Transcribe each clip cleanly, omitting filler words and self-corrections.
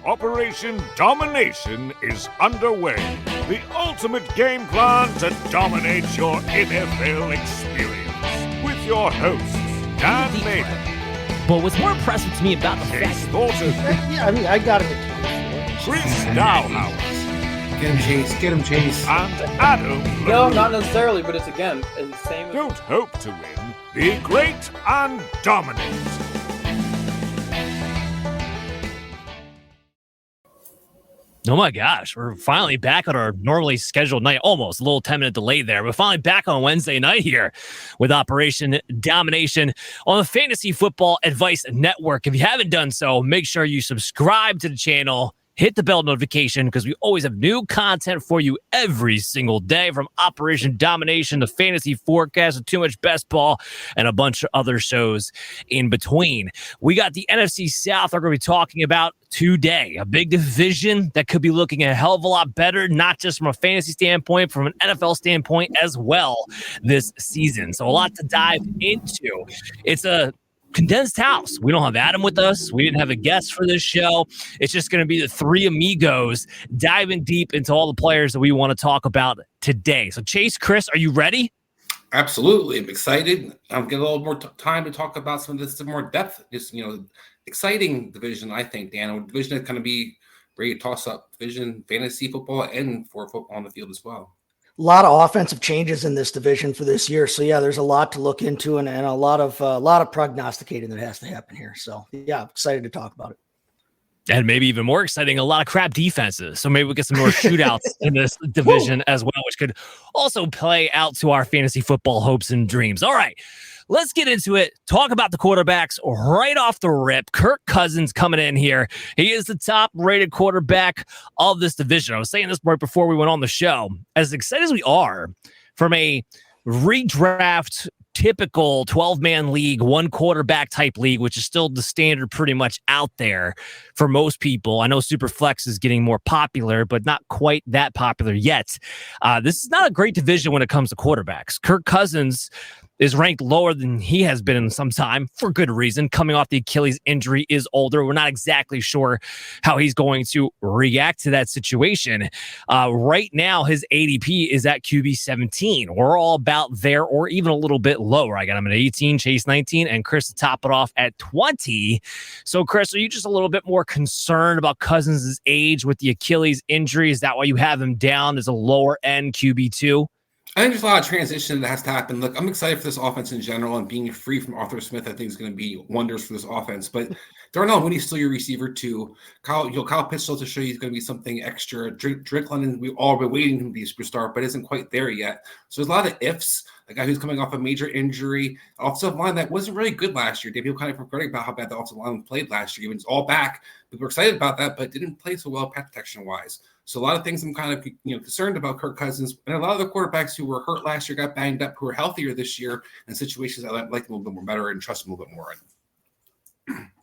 Operation Domination is underway. The ultimate game plan to dominate your NFL experience. With your hosts, Dan Mayfield. But what's more impressive to me about the Chase Thornton. Yeah, I mean, I got it. Chris Dowhouse. Get him, Chase. Get him, Chase. And Adam No, LaRue. not necessarily, but it's again the same. Don't hope to win. Be great and dominate. Oh my gosh, we're finally back on our normally scheduled night, almost a little 10-minute delay there, but finally back on Wednesday night here with Operation Domination on the Fantasy Football Advice Network. If you haven't done so, make sure you subscribe to the channel, hit the bell notification because we always have new content for you every single day, from Operation Domination to Fantasy Forecast and Too Much Best Ball and a bunch of other shows in between. We got the NFC South we're going to be talking about today, a big division that could be looking a hell of a lot better, not just from a fantasy standpoint, from an NFL standpoint as well this season. So a lot to dive into. It's a condensed house. We don't have Adam with us. We didn't have a guest for this show. It's just going to be the three amigos diving deep into all the players that we want to talk about today. So Chase, Chris, are you ready? Absolutely. I'm excited. I'm getting a little more time to talk about some of this more depth. Just, exciting division, I think, Dan. A division that's going to be ready to toss up division, fantasy football, and for football on the field as well. A lot of offensive changes in this division for this year. So yeah, there's a lot to look into and a lot of prognosticating that has to happen here. So yeah, I'm excited to talk about it. And maybe even more exciting, a lot of crap defenses. So maybe we get some more shootouts in this division as well, which could also play out to our fantasy football hopes and dreams. All right, let's get into it. Talk about the quarterbacks right off the rip. Kirk Cousins coming in here. He is the top-rated quarterback of this division. I was saying this right before we went on the show. As excited as we are from a redraft typical 12-man league, one quarterback type league, which is still the standard pretty much out there for most people. I know Superflex is getting more popular, but not quite that popular yet. This is not a great division when it comes to quarterbacks. Kirk Cousins is ranked lower than he has been in some time for good reason. Coming off the Achilles injury, is older. We're not exactly sure how he's going to react to that situation. Right now, his ADP is at QB 17. We're all about there or even a little bit lower. I got him at 18, Chase 19, and Chris to top it off at 20. So, Chris, are you just a little bit more concerned about Cousins' age with the Achilles injury? Is that why you have him down as a lower end QB2? I think there's a lot of transition that has to happen. Look, I'm excited for this offense in general, and being free from Arthur Smith, I think, is going to be wonders for this offense. But Darnell Mooney's still your receiver too. Kyle Pitts still to show you he's going to be something extra. Drake London, we've all been waiting him to be a superstar, but isn't quite there yet. So there's a lot of ifs. A guy who's coming off a major injury, offensive line that wasn't really good last year. People kind of forgetting about how bad the offensive line played last year. It's all back. People were excited about that, but didn't play so well pass protection wise. So a lot of things I'm kind of concerned about Kirk Cousins, and a lot of the quarterbacks who were hurt last year got banged up, who are healthier this year in situations I like a little bit more better and trust them a little bit more in.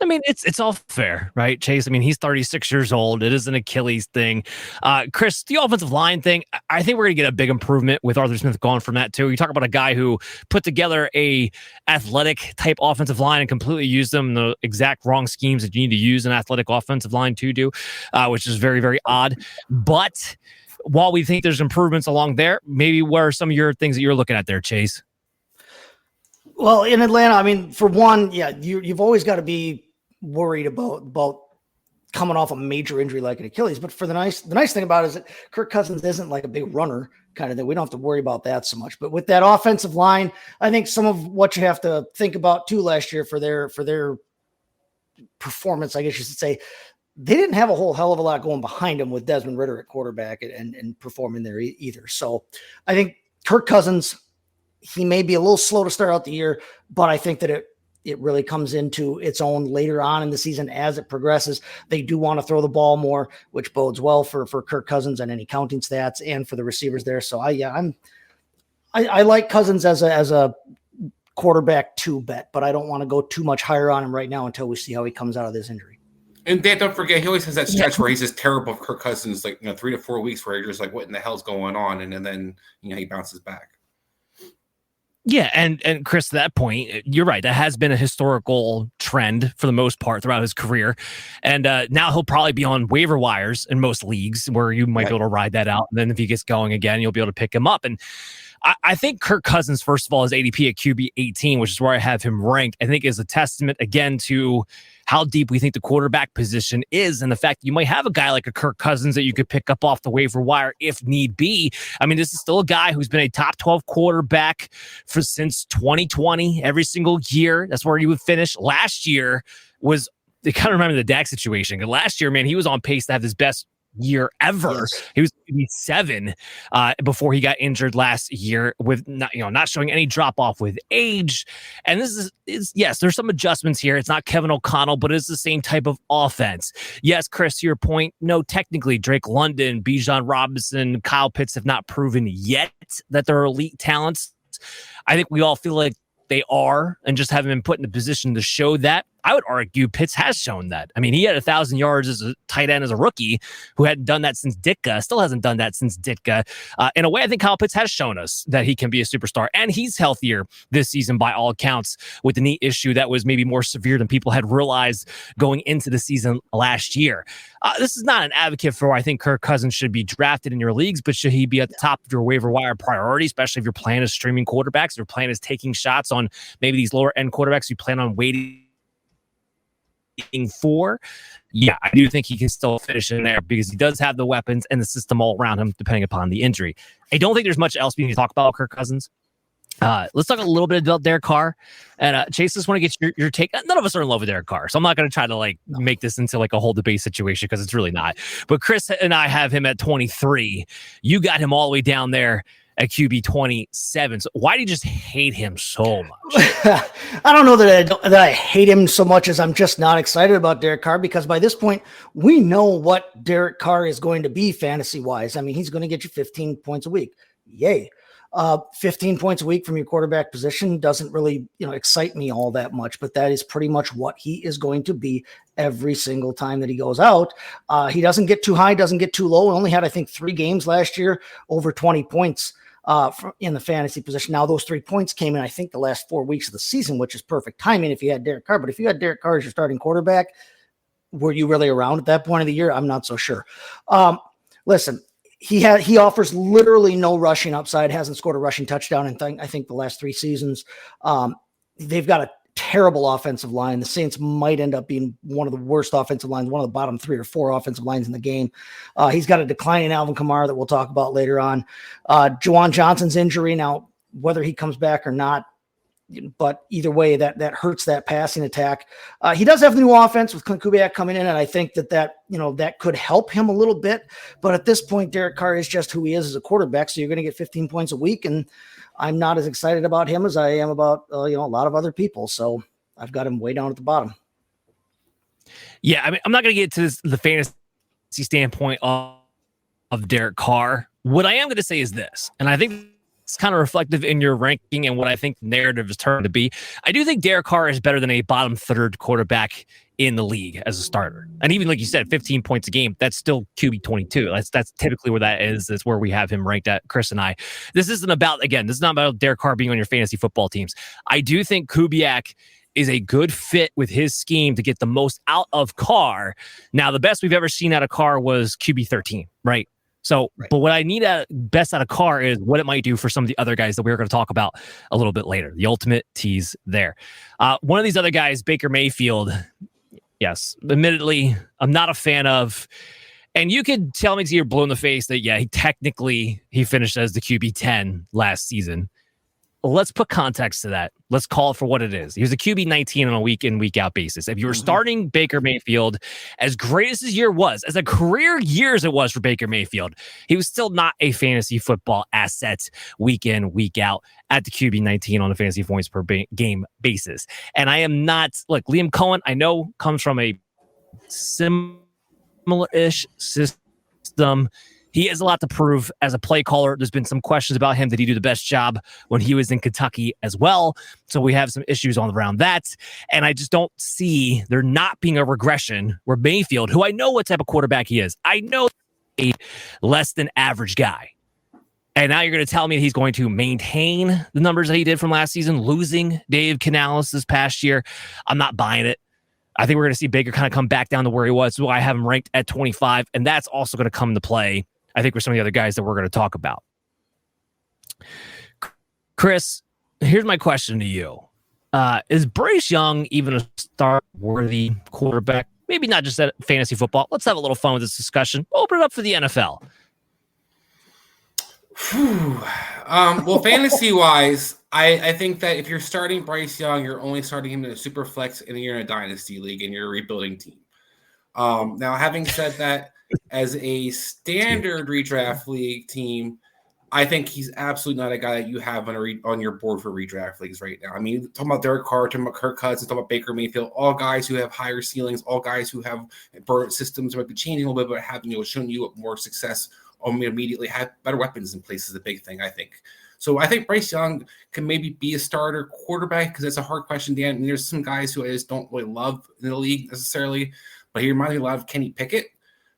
I mean, it's all fair, right, Chase? I mean, he's 36 years old. It is an Achilles thing. Chris, the offensive line thing, I think we're going to get a big improvement with Arthur Smith gone from that, too. You talk about a guy who put together a athletic type offensive line and completely used them in the exact wrong schemes that you need to use an athletic offensive line to do, which is very, very odd. But while we think there's improvements along there, maybe what are some of your things that you're looking at there, Chase? Well, in Atlanta, I mean, for one, yeah, you've always got to be worried about coming off a major injury like an Achilles. But for the nice thing about it is that Kirk Cousins isn't like a big runner kind of thing. We don't have to worry about that so much. But with that offensive line, I think some of what you have to think about too last year for their performance, I guess you should say, they didn't have a whole hell of a lot going behind them with Desmond Ridder at quarterback and performing there either. So I think Kirk Cousins, he may be a little slow to start out the year, but I think that it really comes into its own later on in the season as it progresses. They do want to throw the ball more, which bodes well for Kirk Cousins and any counting stats and for the receivers there. So I like Cousins as a quarterback 2 bet, but I don't want to go too much higher on him right now until we see how he comes out of this injury. And Dan, don't forget, he always has that stretch where he's just terrible of Kirk Cousins, 3 to 4 weeks where you're just like, what in the hell's going on? And then he bounces back. Yeah, and Chris, to that point, you're right. That has been a historical trend for the most part throughout his career. And now he'll probably be on waiver wires in most leagues where you might be able to ride that out. And then if he gets going again, you'll be able to pick him up. And I think Kirk Cousins, first of all, his ADP at QB 18, which is where I have him ranked, I think is a testament, again, to how deep we think the quarterback position is, and the fact that you might have a guy like a Kirk Cousins that you could pick up off the waiver wire if need be. I mean, this is still a guy who's been a top 12 quarterback since 2020, every single year. That's where he would finish. Last year was, they kind of remember the Dak situation. Last year, man, he was on pace to have his best year ever. Yes. He was 7 before he got injured last year, with not showing any drop off with age. And this is yes, there's some adjustments here. It's not Kevin O'Connell, but it's the same type of offense. Yes, Chris, to your point, no, technically Drake London, Bijan Robinson, Kyle Pitts have not proven yet that they're elite talents. I think we all feel like they are, and just haven't been put in a position to show that. I would argue Pitts has shown that. I mean, he had 1,000 yards as a tight end as a rookie who hadn't done that since Ditka, still hasn't done that since Ditka. In a way, I think Kyle Pitts has shown us that he can be a superstar, and he's healthier this season by all accounts with the knee issue that was maybe more severe than people had realized going into the season last year. This is not an advocate for, I think Kirk Cousins should be drafted in your leagues, but should he be at the top of your waiver wire priority, especially if your plan is streaming quarterbacks, if your plan is taking shots on maybe these lower end quarterbacks you plan on waiting for? Yeah, I do think he can still finish in there because he does have the weapons and the system all around him, depending upon the injury. I don't think there's much else we need to talk about Kirk Cousins. Let's talk a little bit about Derek Carr. And Chase, just want to get your take. None of us are in love with Derek Carr, so I'm not going to try to make this into a whole debate situation because it's really not. But Chris and I have him at 23. You got him all the way down there at QB 27. So why do you just hate him so much? I don't know that I hate him so much as I'm just not excited about Derek Carr, because by this point, we know what Derek Carr is going to be fantasy-wise. I mean, he's going to get you 15 points a week. Yay. 15 points a week from your quarterback position doesn't really, excite me all that much, but that is pretty much what he is going to be every single time that he goes out. He doesn't get too high, doesn't get too low. He only had, I think, 3 games last year over 20 points in the fantasy position. Now, those 3 points came in, I think, the last 4 weeks of the season, which is perfect timing if you had Derek Carr. But if you had Derek Carr as your starting quarterback, were you really around at that point of the year? I'm not so sure. Listen, he offers literally no rushing upside, hasn't scored a rushing touchdown in I think the last 3 seasons. They've got a terrible offensive line. The Saints might end up being one of the worst offensive lines, one of the bottom 3 or 4 offensive lines in the game. He's got a declining Alvin Kamara that we'll talk about later on. Juwan Johnson's injury, now whether he comes back or not, but either way, that hurts that passing attack. He does have the new offense with Clint Kubiak coming in, and I think that could help him a little bit. But at this point, Derek Carr is just who he is as a quarterback, so you're going to get 15 points a week, and I'm not as excited about him as I am about a lot of other people. So I've got him way down at the bottom. Yeah, I mean, I'm not going to get to the fantasy standpoint of Derek Carr. What I am going to say is this, and I think it's kind of reflective in your ranking and what I think the narrative is turned to be. I do think Derek Carr is better than a bottom third quarterback in the league as a starter. And even like you said, 15 points a game, that's still QB 22. That's typically where that is. That's where we have him ranked at, Chris and I. This is not about Derek Carr being on your fantasy football teams. I do think Kubiak is a good fit with his scheme to get the most out of Carr. Now, the best we've ever seen out of Carr was QB 13, right? So, right. But what I need best out of Carr is what it might do for some of the other guys that we're going to talk about a little bit later. The ultimate tease there. One of these other guys, Baker Mayfield, yes, admittedly, I'm not a fan of. And you could tell me to your blue in the face that, yeah, he finished as the QB 10 last season. Let's put context to that. Let's call it for what it is. He was a QB 19 on a week in, week out basis. If you were starting Baker Mayfield, as great as his year was, as a career year as it was for Baker Mayfield, he was still not a fantasy football asset week in, week out at the QB 19 on a fantasy points per game basis. And I am not, Liam Cohen, I know, comes from a similar-ish system. He has a lot to prove as a play caller. There's been some questions about him. Did he do the best job when he was in Kentucky as well? So we have some issues around that. And I just don't see there not being a regression where Mayfield, who I know what type of quarterback he is, I know a less than average guy. And now you're going to tell me he's going to maintain the numbers that he did from last season, losing Dave Canales this past year. I'm not buying it. I think we're going to see Baker kind of come back down to where he was. So I have him ranked at 25, and that's also going to come into play, I think, with some of the other guys that we're going to talk about. Chris, here's my question to you. Is Bryce Young even a start-worthy quarterback? Maybe not just at fantasy football. Let's have a little fun with this discussion. Open it up for the NFL. Well, fantasy-wise, I think that if you're starting Bryce Young, you're only starting him in a super flex and you're in a dynasty league and you're a rebuilding team. Now, having said that, as a standard redraft league team, I think he's absolutely not a guy that you have on your board for redraft leagues right now. I mean, talking about Derek Carr, talking about Kirk Cousins, talking about Baker Mayfield, all guys who have higher ceilings, all guys who have systems might be changing a little bit, but have shown you more success or immediately have better weapons in place is a big thing, I think. So I think Bryce Young can maybe be a starter quarterback because it's a hard question, Dan. I mean, there's some guys who I just don't really love in the league necessarily, but he reminds me a lot of Kenny Pickett.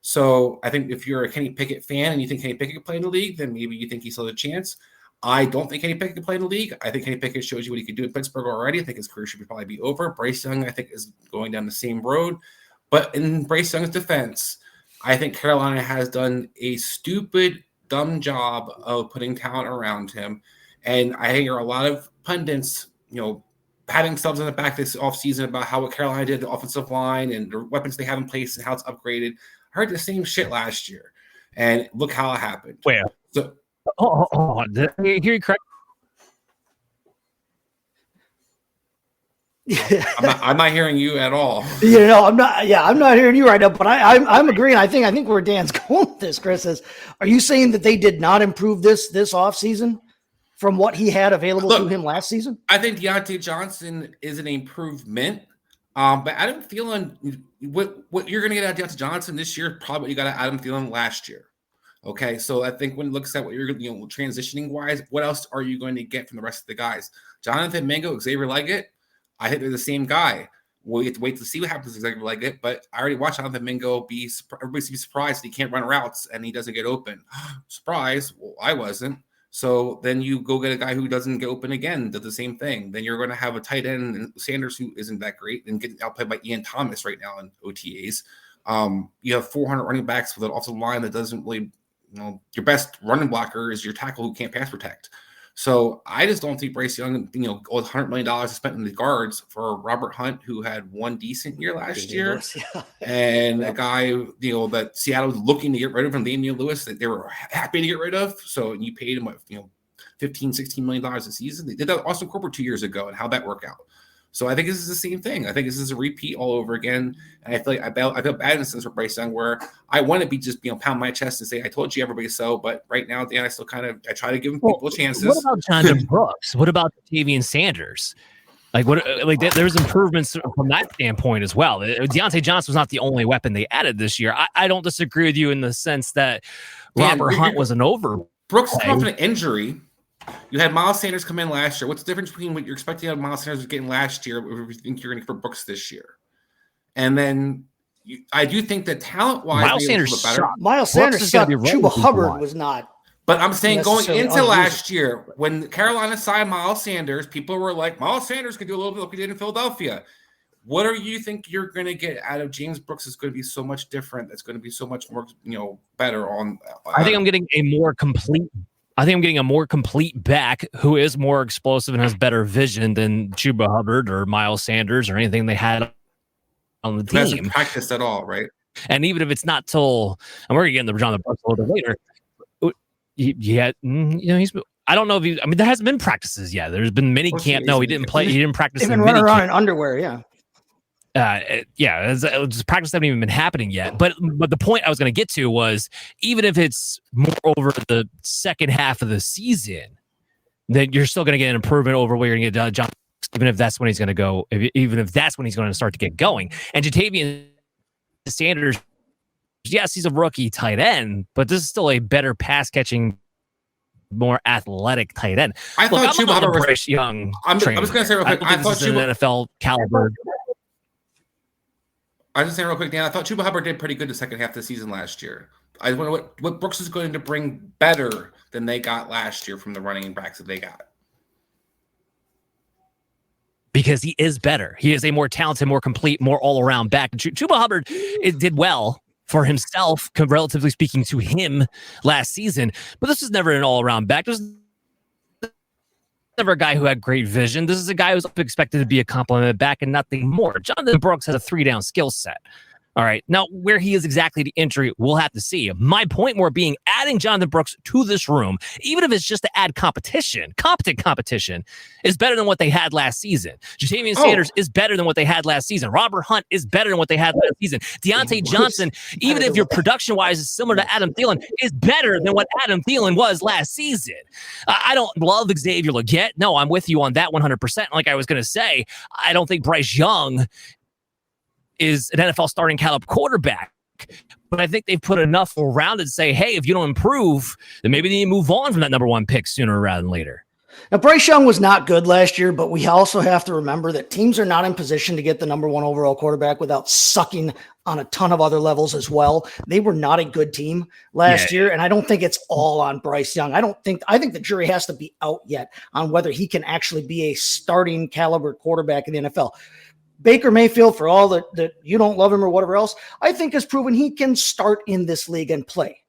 So I think if you're a Kenny Pickett fan and you think Kenny Pickett can play in the league, then maybe you think he still has a chance. I don't think Kenny Pickett can play in the league. I think Kenny Pickett shows you what he could do in Pittsburgh already. I think his career should probably be over. Bryce Young, I think, is going down the same road. But in Bryce Young's defense, I think Carolina has done a stupid, dumb job of putting talent around him. And I hear a lot of pundits, patting themselves on the back this offseason about how what Carolina did, the offensive line and the weapons they have in place and how it's upgraded. I heard the same shit last year, and look how it happened. Where? So, did I hear you correct? I'm not hearing you at all. I'm not. Yeah, I'm not hearing you right now. But I'm agreeing. I think where Dan's going with this, Chris, is: are you saying that they did not improve this offseason from what he had available to him last season? I think Diontae Johnson is an improvement. But Adam Thielen, what you're going to get out of Diontae Johnson this year, probably what you got out of Adam Thielen last year. Okay, so I think when it looks at what you're transitioning wise, what else are you going to get from the rest of the guys? Jonathan Mingo, Xavier Leggett, I think they're the same guy. We'll get to wait to see what happens to Xavier Leggett, but I already watched Jonathan Mingo everybody's surprised that he can't run routes and he doesn't get open. Surprise! Well, I wasn't. So then you go get a guy who doesn't get open again, did the same thing. Then you're going to have a tight end, Sanders, who isn't that great, and get outplayed by Ian Thomas right now in OTAs. You have 400 running backs with an offensive line that doesn't really, your best running blocker is your tackle who can't pass protect. So I just don't think Bryce Young, with $100 million spent in the guards for Robert Hunt, who had one decent year last year, and a guy, that Seattle was looking to get rid of him, Damian Lewis, that they were happy to get rid of. So you paid him, $15, $16 million a season. They did that with Austin Corporate 2 years ago, and how'd that work out? So I think this is the same thing. I think this is a repeat all over again. And I feel like I feel bad in a sense for Bryce Young, where I want to be just pound my chest and say I told you everybody so. But right now, Dan, I still I try to give people chances. What about Jonathan Brooks? What about Tavian Sanders? There's improvements from that standpoint as well. Diontae Johnson was not the only weapon they added this year. I don't disagree with you in the sense that Robert Hunt was an over. Brooks is off an injury. You had Miles Sanders come in last year. What's the difference between what you're expecting out of Miles Sanders getting last year and what you think you're going to get for Brooks this year? And then I do think that talent-wise, Miles Sanders sucked. Chuba Hubbard was not. But I'm saying going into last year, when Carolina signed Miles Sanders, people were like, Miles Sanders could do a little bit like we did in Philadelphia. What do you think you're going to get out of James Brooks? Is going to be so much different. That's going to be so much more, better on. I think I'm getting a more complete back who is more explosive and has better vision than Chuba Hubbard or Miles Sanders or anything they had on the team. Hasn't practiced at all, right? And even if it's not till, and we're going to get into John Brooks a little bit later. I don't know if there hasn't been practices yet. There's been mini camp. No, he didn't play. He didn't practice. He's been running around in underwear. Yeah. Practice haven't even been happening yet. But the point I was going to get to was, even if it's more over the second half of the season, then you're still going to get an improvement over where you're going to get John, even if that's when he's going to go, even if that's when he's going to start to get going. And Jatavian Sanders, yes, he's a rookie tight end, but this is still a better pass catching, more athletic tight end. I thought Chuba Hubbard was young. I was going to say real quick. I thought Chuba an NFL caliber. I was just saying real quick, Dan, I thought Chuba Hubbard did pretty good the second half of the season last year. I wonder what Brooks is going to bring better than they got last year from the running backs that they got. Because he is better. He is a more talented, more complete, more all-around back. Chuba Hubbard did well for himself, relatively speaking, to him last season. But this was never an all-around back. This was never a guy who had great vision. This is a guy who's expected to be a complement back and nothing more. Jonathan Brooks has a 3-down skill set. All right. Now, where he is exactly the injury, we'll have to see. My point more being adding Jonathan Brooks to this room, even if it's just to add competition, competent competition, is better than what they had last season. Jatavian Sanders is better than what they had last season. Robert Hunt is better than what they had last season. Diontae Johnson, even if your production-wise is similar to Adam Thielen, is better than what Adam Thielen was last season. I don't love Xavier Legette. No, I'm with you on that 100%. Like I was going to say, I don't think Bryce Young is an NFL starting caliber quarterback. But I think they've put enough around it to say, hey, if you don't improve, then maybe they need to move on from that number 1 pick sooner rather than later. Now, Bryce Young was not good last year, but we also have to remember that teams are not in position to get the number 1 overall quarterback without sucking on a ton of other levels as well. They were not a good team last year, and I don't think it's all on Bryce Young. I think the jury has to be out yet on whether he can actually be a starting caliber quarterback in the NFL. Baker Mayfield, for all that you don't love him or whatever else, I think has proven he can start in this league and play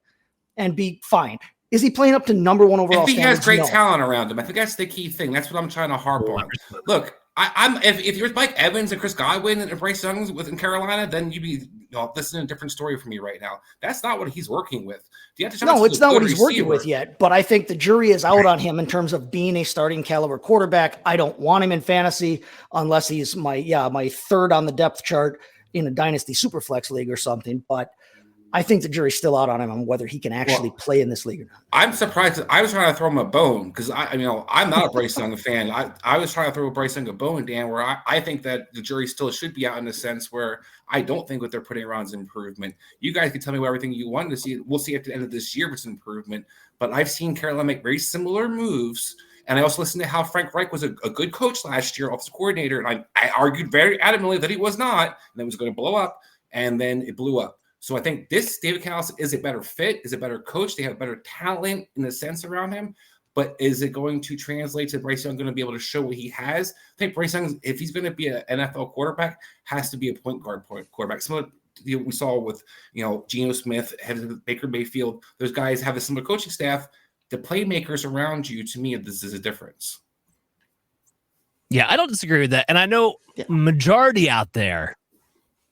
and be fine. Is he playing up to number 1 overall? I think he has great No. talent around him. I think that's the key thing. That's what I'm trying to harp on. Look, if you're Mike Evans and Chris Godwin and Bryce Young in Carolina, then you'd be listening to a different story from me right now. That's not what he's working with. No, it's not what he's working with yet. But I think the jury is out on him in terms of being a starting caliber quarterback. I don't want him in fantasy unless he's my third on the depth chart in a dynasty superflex league or something. But I think the jury's still out on him on whether he can actually play in this league or not. I'm surprised. I was trying to throw him a bone because I'm not a Bryce Young fan. I was trying to throw Bryce Young a bone, Dan, where I think that the jury still should be out in the sense where I don't think what they're putting around is improvement. You guys can tell me everything you want to see. We'll see at the end of this year if it's improvement. But I've seen Carolina make very similar moves. And I also listened to how Frank Reich was a good coach last year, offensive coordinator. And I argued very adamantly that he was not, and it was going to blow up. And then it blew up. So I think David Callus is a better fit, is a better coach. They have better talent in the sense around him. But is it going to translate to Bryce Young going to be able to show what he has? I think Bryce Young, if he's going to be an NFL quarterback, has to be a point guard quarterback. Similar to we saw with Geno Smith, Baker Mayfield. Those guys have a similar coaching staff. The playmakers around you, to me, this is a difference. Yeah, I don't disagree with that. And I know majority out there,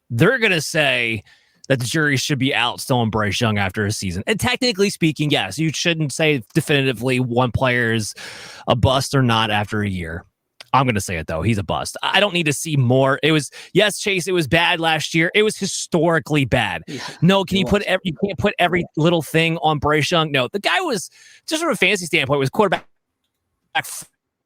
they're going to say that the jury should be out still on Bryce Young after a season. And technically speaking, yes, you shouldn't say definitively one player is a bust or not after a year. I'm going to say it, though. He's a bust. I don't need to see more. Chase, it was bad last year. It was historically bad. Yeah, no, you can't put every little thing on Bryce Young. No, the guy was, just from a fantasy standpoint, was quarterback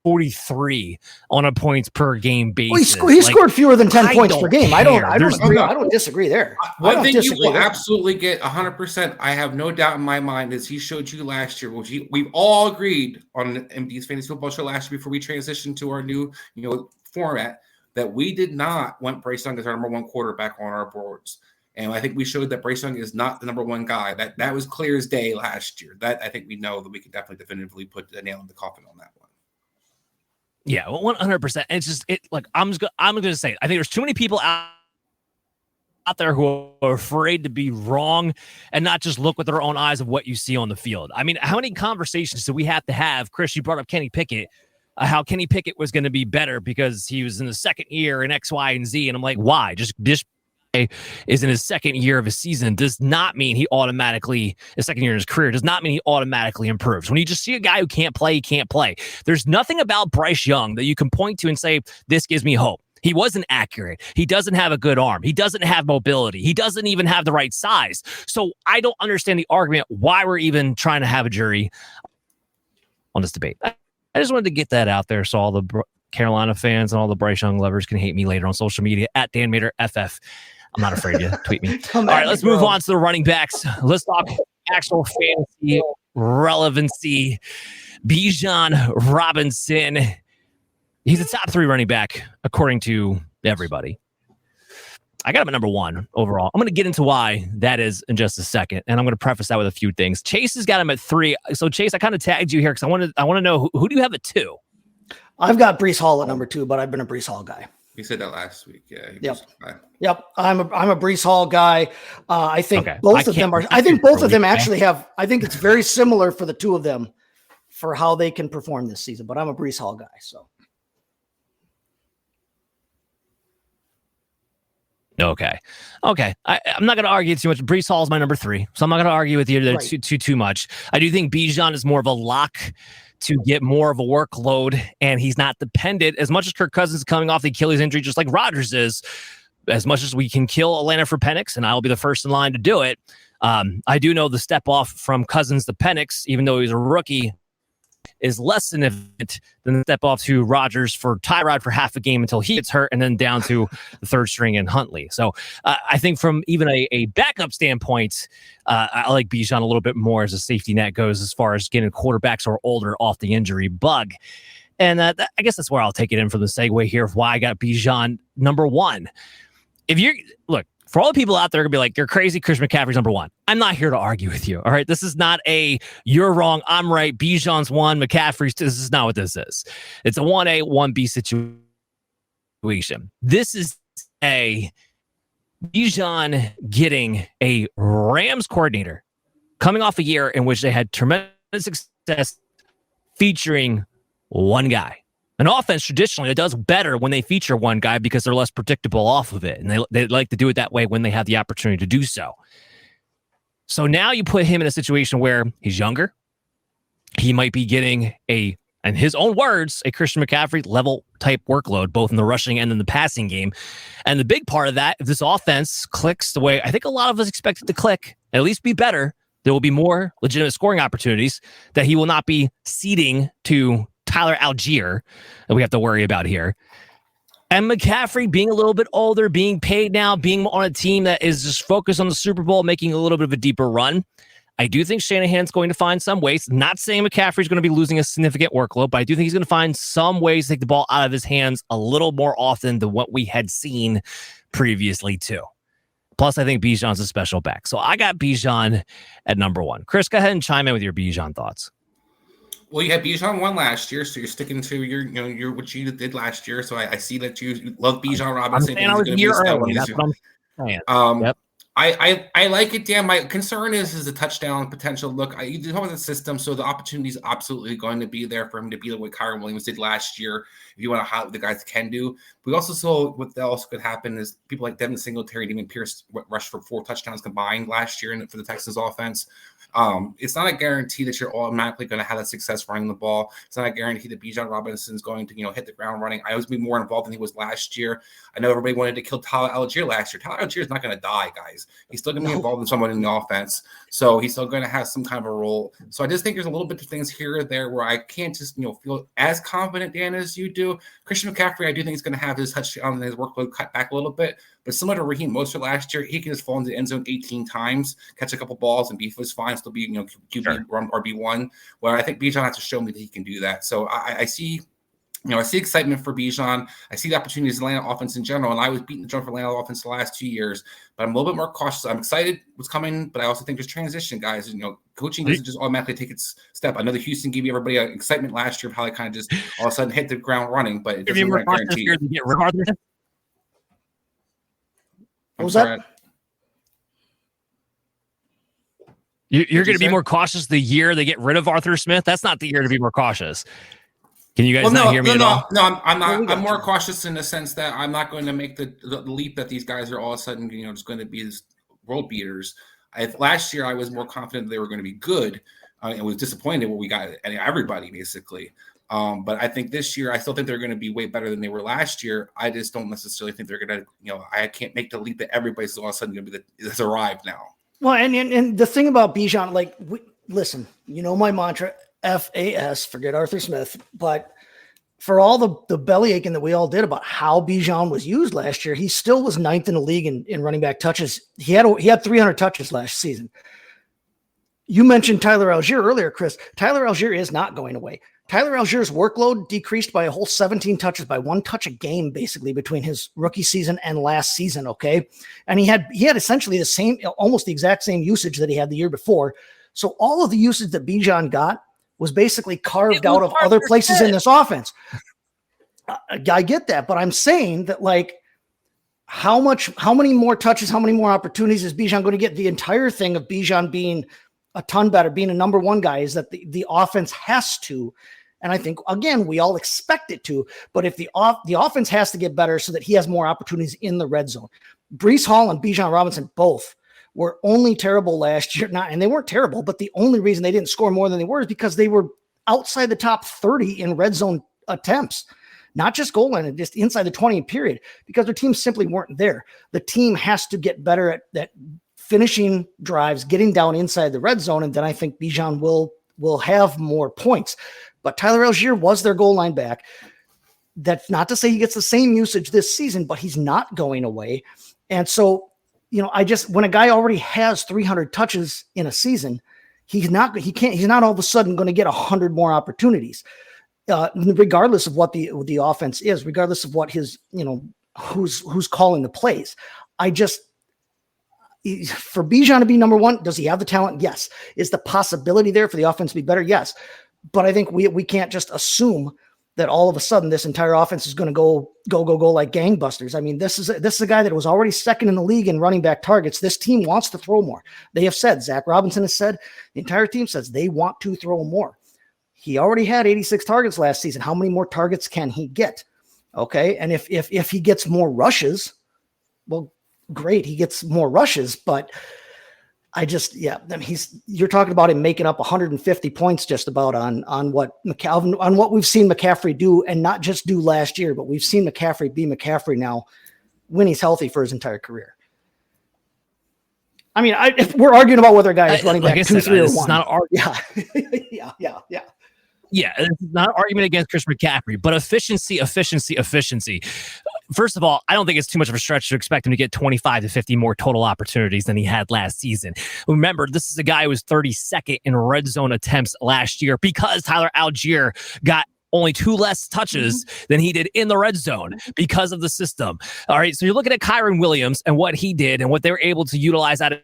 43 on a points per game basis. Well, he scored fewer than 10 points per game. I don't disagree there. I think you will absolutely get 100%. I have no doubt in my mind, as he showed you last year, which we've all agreed on MD's Fantasy Football Show last year before we transitioned to our new format, that we did not want Bryce Young as our number 1 quarterback on our boards. And I think we showed that Bryce Young is not the number 1 guy. That was clear as day last year. That I think we know that we can definitely definitively put the nail in the coffin on that one. Yeah, 100%. It's just I'm going to say, I think there's too many people out there who are afraid to be wrong and not just look with their own eyes of what you see on the field. I mean, how many conversations do we have to have? Chris, you brought up Kenny Pickett, how Kenny Pickett was going to be better because he was in the second year in X, Y, and Z. And I'm like, why? Just is in his second year of his season does not mean he automatically, his second year in his career, does not mean he automatically improves. When you just see a guy who can't play, he can't play. There's nothing about Bryce Young that you can point to and say, this gives me hope. He wasn't accurate. He doesn't have a good arm. He doesn't have mobility. He doesn't even have the right size. So I don't understand the argument why we're even trying to have a jury on this debate. I just wanted to get that out there so all the Carolina fans and all the Bryce Young lovers can hate me later on social media at Dan Mater FF. I'm not afraid to tweet me. All right, let's move on to the running backs. Let's talk actual fantasy relevancy. Bijan Robinson. He's a top 3 running back, according to everybody. I got him at number 1 overall. I'm going to get into why that is in just a second, and I'm going to preface that with a few things. Chase has got him at 3. So Chase, I kind of tagged you here because I want to know who do you have at 2? I've got Breece Hall at number 2, but I've been a Breece Hall guy. You said that last week. Yeah. Yep. I'm a Breece Hall guy. I think both of them are. I think both of them actually have. I think it's very similar for the two of them for how they can perform this season. But I'm a Breece Hall guy. So. Okay. I'm not going to argue too much. Breece Hall is my number 3, so I'm not going to argue with you there too much. I do think Bijan is more of a lock to get more of a workload, and he's not dependent as much as Kirk Cousins is coming off the Achilles injury, just like Rodgers is. As much as we can kill Atlanta for Penix, and I'll be the first in line to do it, I do know the step off from Cousins to Penix, even though he's a rookie, is less significant than the step off to Rodgers for Tyrod for half a game until he gets hurt, and then down to the third string in Huntley. So I think from even a backup standpoint, I like Bijan a little bit more as a safety net goes as far as getting quarterbacks who are older off the injury bug. And I guess that's where I'll take it in from the segue here of why I got Bijan number 1. If you're for all the people out there going to be like, you're crazy, Christian McCaffrey's number 1. I'm not here to argue with you. All right. This is not you're wrong, I'm right, Bijan's 1, McCaffrey's 2. This is not what this is. It's a 1A, 1B situation. This is a Bijan getting a Rams coordinator coming off a year in which they had tremendous success featuring one guy. An offense traditionally it does better when they feature one guy because they're less predictable off of it, and they like to do it that way when they have the opportunity to do so. So now you put him in a situation where he's younger. He might be getting in his own words, a Christian McCaffrey level type workload, both in the rushing and in the passing game. And the big part of that, if this offense clicks the way I think a lot of us expect it to click, at least be better, there will be more legitimate scoring opportunities that he will not be ceding to Tyler Algier that we have to worry about here. And McCaffrey being a little bit older, being paid now, being on a team that is just focused on the Super Bowl, making a little bit of a deeper run. I do think Shanahan's going to find some ways, not saying McCaffrey's going to be losing a significant workload, but I do think he's going to find some ways to take the ball out of his hands a little more often than what we had seen previously too. Plus, I think Bijan's a special back. So I got Bijan at number 1. Chris, go ahead and chime in with your Bijan thoughts. Well, you had Bijan 1 last year, so you're sticking to your what you did last year. So I see that you love Bijan Robinson. I was a year early. That's what I'm saying. Yep. I like it, Dan. My concern is the touchdown potential. Look, you talk about the system, so the opportunity is absolutely going to be there for him to be what Kyron Williams did last year. If you want to highlight what the guys can do, we also saw what else could happen is people like Devin Singletary, Damon Pierce rushed for 4 touchdowns combined last year for the Texans offense. It's not a guarantee that you're automatically going to have that success running the ball. It's not a guarantee that Bijan Robinson is going to, hit the ground running. I always be more involved than he was last year. I know everybody wanted to kill Tyler Algier last year. Tyler Algier is not going to die, guys. He's still going to be involved in someone in the offense. So he's still going to have some kind of a role. So I just think there's a little bit of things here or there where I can't just, feel as confident, Dan, as you do. Christian McCaffrey, I do think he's going to have his touchdown and his workload cut back a little bit. But similar to Raheem Mostert last year, he can just fall into the end zone 18 times, catch a couple balls, and be just fine, still be, QB RB1. Where I think Bijan has to show me that he can do that. So I see, I see excitement for Bijan. I see the opportunities in Atlanta offense in general, and I was beating the drum for Atlanta offense the last 2 years. But I'm a little bit more cautious. I'm excited what's coming, but I also think there's transition, guys. Coaching doesn't just automatically take its step. I know that Houston gave everybody excitement last year of how they kind of just all of a sudden hit the ground running, but it doesn't guarantee. What was that? You're going to be more cautious the year they get rid of Arthur Smith? That's not the year to be more cautious. Can you guys not hear me at all? No, I'm not. I'm more cautious in the sense that I'm not going to make the leap that these guys are all of a sudden, just going to be world beaters. Last year, I was more confident they were going to be good and was disappointed when we got everybody, basically. But I think this year, I still think they're going to be way better than they were last year. I just don't necessarily think they're going to, I can't make the leap that everybody's all of a sudden going to be has arrived now. Well, and the thing about Bijan, listen, my mantra, FAS, forget Arthur Smith, but for all the belly aching that we all did about how Bijan was used last year, he still was 9th in the league in running back touches. He had 300 touches last season. You mentioned Tyler Algier earlier, Chris. Tyler Algier is not going away. Tyler Algier's workload decreased by a whole 17 touches, by 1 touch a game, basically, between his rookie season and last season. Okay. And he had essentially the same, almost the exact same usage that he had the year before. So all of the usage that Bijan got was basically carved out of other places in this offense. I get that, but I'm saying that, like, how many more touches, how many more opportunities is Bijan going to get? The entire thing of Bijan being a ton better, being a number one guy, is that the offense has to, and I think, again, we all expect it to, but if the offense has to get better so that he has more opportunities in the red zone. Breece Hall and Bijan Robinson both were only terrible last year. And they weren't terrible, but the only reason they didn't score more than they were is because they were outside the top 30 in red zone attempts, not just goal line, just inside the 20 period, because their teams simply weren't there. The team has to get better at finishing drives, getting down inside the red zone, and then I think Bijan will have more points. But Tyler Algier was their goal line back. That's not to say he gets the same usage this season, but he's not going away. And so, when a guy already has 300 touches in a season, he's not all of a sudden going to get 100 more opportunities, regardless of what the offense is, regardless of what his, who's calling the plays. For Bijan to be number one, does he have the talent? Yes. Is the possibility there for the offense to be better? Yes. But I think we can't just assume that all of a sudden this entire offense is going to go like gangbusters. I mean, this is a guy that was already second in the league in running back targets. This team wants to throw more. They have said, Zach Robinson has said, the entire team says they want to throw more. He already had 86 targets last season. How many more targets can he get? Okay. And if he gets more rushes, well, great. He gets more rushes, but you're talking about him making up 150 points just about on what we've seen McCaffrey do, and not just do last year, but we've seen McCaffrey be McCaffrey now when he's healthy for his entire career. I mean, if we're arguing about whether a guy is running back 2, 3, or 1. It's not an argument. Yeah, it's not an argument against Chris McCaffrey, but efficiency. First of all, I don't think it's too much of a stretch to expect him to get 25 to 50 more total opportunities than he had last season. Remember, this is a guy who was 32nd in red zone attempts last year because Tyler Algier got only 2 less touches than he did in the red zone because of the system. All right, so you're looking at Kyron Williams and what he did and what they were able to utilize out of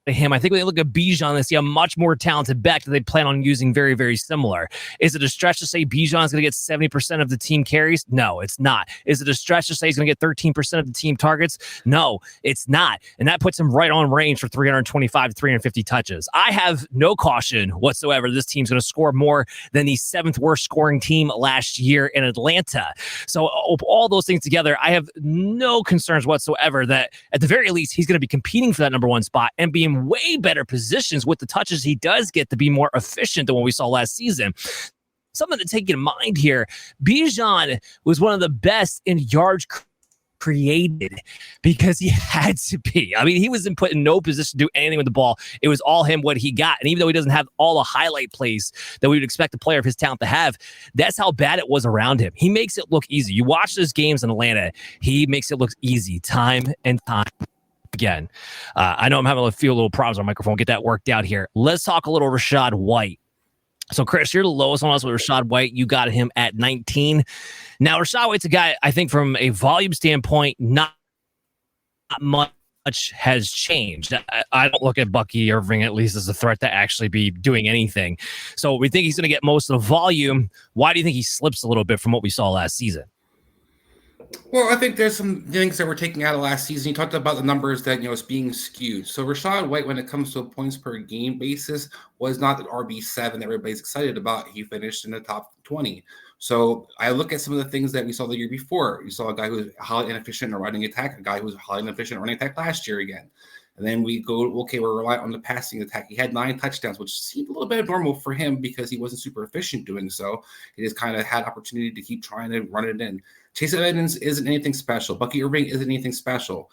him. I think when they look at Bijan, they see a much more talented back that they plan on using very, very similar. Is it a stretch to say Bijan is going to get 70% of the team carries? No, it's not. Is it a stretch to say he's going to get 13% of the team targets? No, it's not. And that puts him right on range for 325 to 350 touches. I have no caution whatsoever this team's going to score more than the 7th worst scoring team last year in Atlanta. So all those things together, I have no concerns whatsoever that at the very least he's going to be competing for that number 1 spot and being way better positions with the touches he does get to be more efficient than what we saw last season. Something to take in mind here, Bijan was one of the best in yards created because he had to be. I mean, he wasn't put in no position to do anything with the ball. It was all him, what he got. And even though he doesn't have all the highlight plays that we would expect a player of his talent to have, that's how bad it was around him. He makes it look easy. You watch those games in Atlanta, he makes it look easy time and time again. I know I'm having a few little problems on my microphone. Get that worked out here. Let's talk a little Rachaad White. So, Chris, you're the lowest on us with Rachaad White. You got him at 19. Now, Rachaad White's a guy, I think, from a volume standpoint, not much has changed. I don't look at Bucky Irving, at least, as a threat to actually be doing anything. So, we think he's going to get most of the volume. Why do you think he slips a little bit from what we saw last season? Well, I think there's some things that we're taking out of last season. You talked about the numbers that, it's being skewed. So Rachaad White, when it comes to a points per game basis, was not the RB7 that everybody's excited about. He finished in the top 20. So I look at some of the things that we saw the year before. You saw a guy who was highly inefficient in a running attack, a guy who was highly inefficient in running attack last year again. And then we go, okay, we're relying on the passing attack. He had 9 touchdowns, which seemed a little bit abnormal for him because he wasn't super efficient doing so. He just kind of had opportunity to keep trying to run it in. Chase Edmonds isn't anything special. Bucky Irving isn't anything special.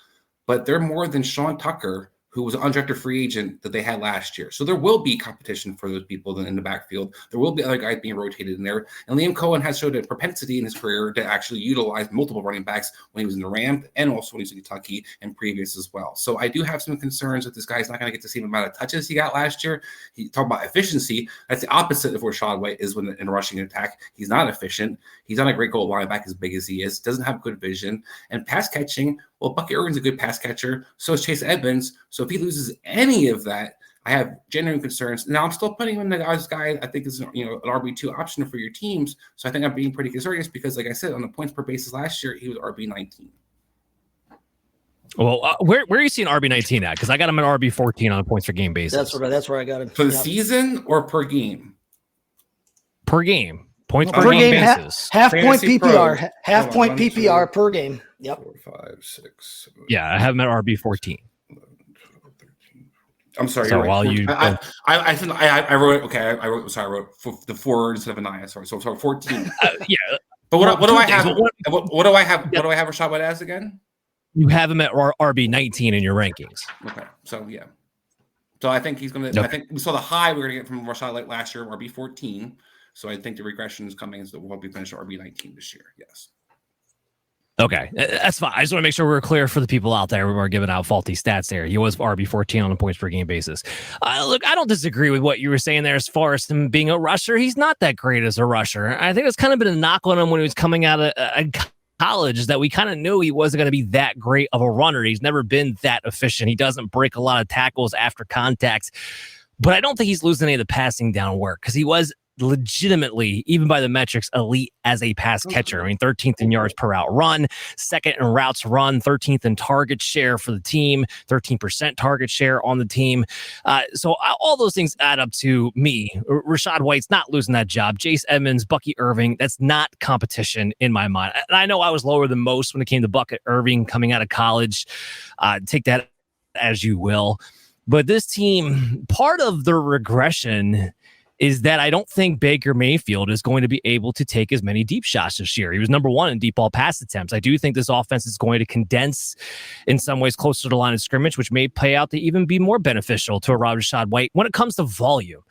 But they're more than Sean Tucker, who was an undrafted free agent that they had last year. So there will be competition for those people in the backfield. There will be other guys being rotated in there. And Liam Cohen has showed a propensity in his career to actually utilize multiple running backs when he was in the Rams and also when he was in Kentucky and previous as well. So I do have some concerns that this guy's not going to get the same amount of touches he got last year. He talked about efficiency. That's the opposite of where Rachaad White is when in a rushing attack. He's not efficient. He's not a great goal line back as big as he is. Doesn't have good vision. And pass catching, well, Bucky Irvin's a good pass catcher. So is Chase Edmonds. So if he loses any of that, I have genuine concerns. Now I'm still putting him in as guy I think is an RB2 option for your teams. So I think I'm being pretty concerned because, like I said, on the points per basis last year, he was RB19. Well, where are you seeing RB19 at? Because I got him at RB14 on a points per game basis. That's where I got him for the season or per game. Per game. Points per game basis. Half point PPR. Half point PPR per game. Yep. 4, 5, 6, 7, yeah, I have him at RB14. 11, 12, 13. I'm sorry. So right. while you, I wrote. Okay, I wrote the 4 instead of a 9. Sorry, so 14. Yeah. But what do I have? What do I have? What do I have Rachaad White as again? You have him at RB19 in your rankings. Okay, so yeah. So I think he's going to. I think we saw the high we were going to get from Rachaad White last year, RB14. So I think the regression is coming as we'll be finished RB19 this year. Yes. Okay, that's fine. I just want to make sure we're clear for the people out there who are giving out faulty stats there. He was RB14 on a points per game basis. Look, I don't disagree with what you were saying there as far as him being a rusher. He's not that great as a rusher. I think it's kind of been a knock on him when he was coming out of college, is that we kind of knew he wasn't going to be that great of a runner. He's never been that efficient. He doesn't break a lot of tackles after contact. But I don't think he's losing any of the passing down work because he was legitimately, even by the metrics, elite as a pass catcher. I mean, 13th in yards per route run, 2nd in routes run, 13th in target share for the team, 13% target share on the team. So all those things add up to me. Rachaad White's not losing that job. Chase Edmonds, Bucky Irving, that's not competition in my mind. And I know I was lower than most when it came to Bucky Irving coming out of college. Take that as you will. But this team, part of their regression is that I don't think Baker Mayfield is going to be able to take as many deep shots this year. He was number 1 in deep ball pass attempts. I do think this offense is going to condense in some ways closer to the line of scrimmage, which may play out to even be more beneficial to a Rachaad White when it comes to volume.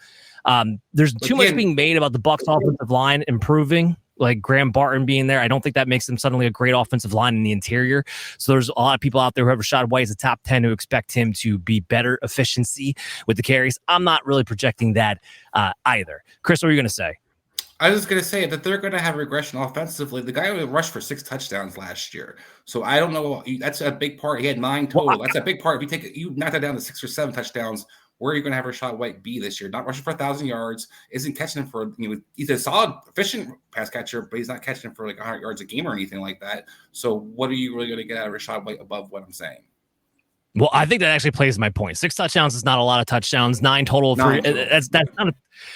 There's too much being made about the Bucs offensive line improving, like Graham Barton being there. I don't think that makes them suddenly a great offensive line in the interior. So there's a lot of people out there who have Rachaad White as a top 10 who expect him to be better efficiency with the carries. I'm not really projecting that either. Chris, what are you going to say? I was going to say that they're going to have regression offensively. The guy rushed for 6 touchdowns last year. So I don't know. That's a big part. He had 9 total. That's a big part. If you knock that down to 6 or 7 touchdowns, where are you going to have Rachaad White be this year? Not rushing for 1,000 yards, isn't catching him for, he's a solid, efficient pass catcher, but he's not catching him for like 100 yards a game or anything like that. So what are you really going to get out of Rachaad White above what I'm saying? Well, I think that actually plays my point. 6 touchdowns is not a lot of touchdowns. 9 total. That's not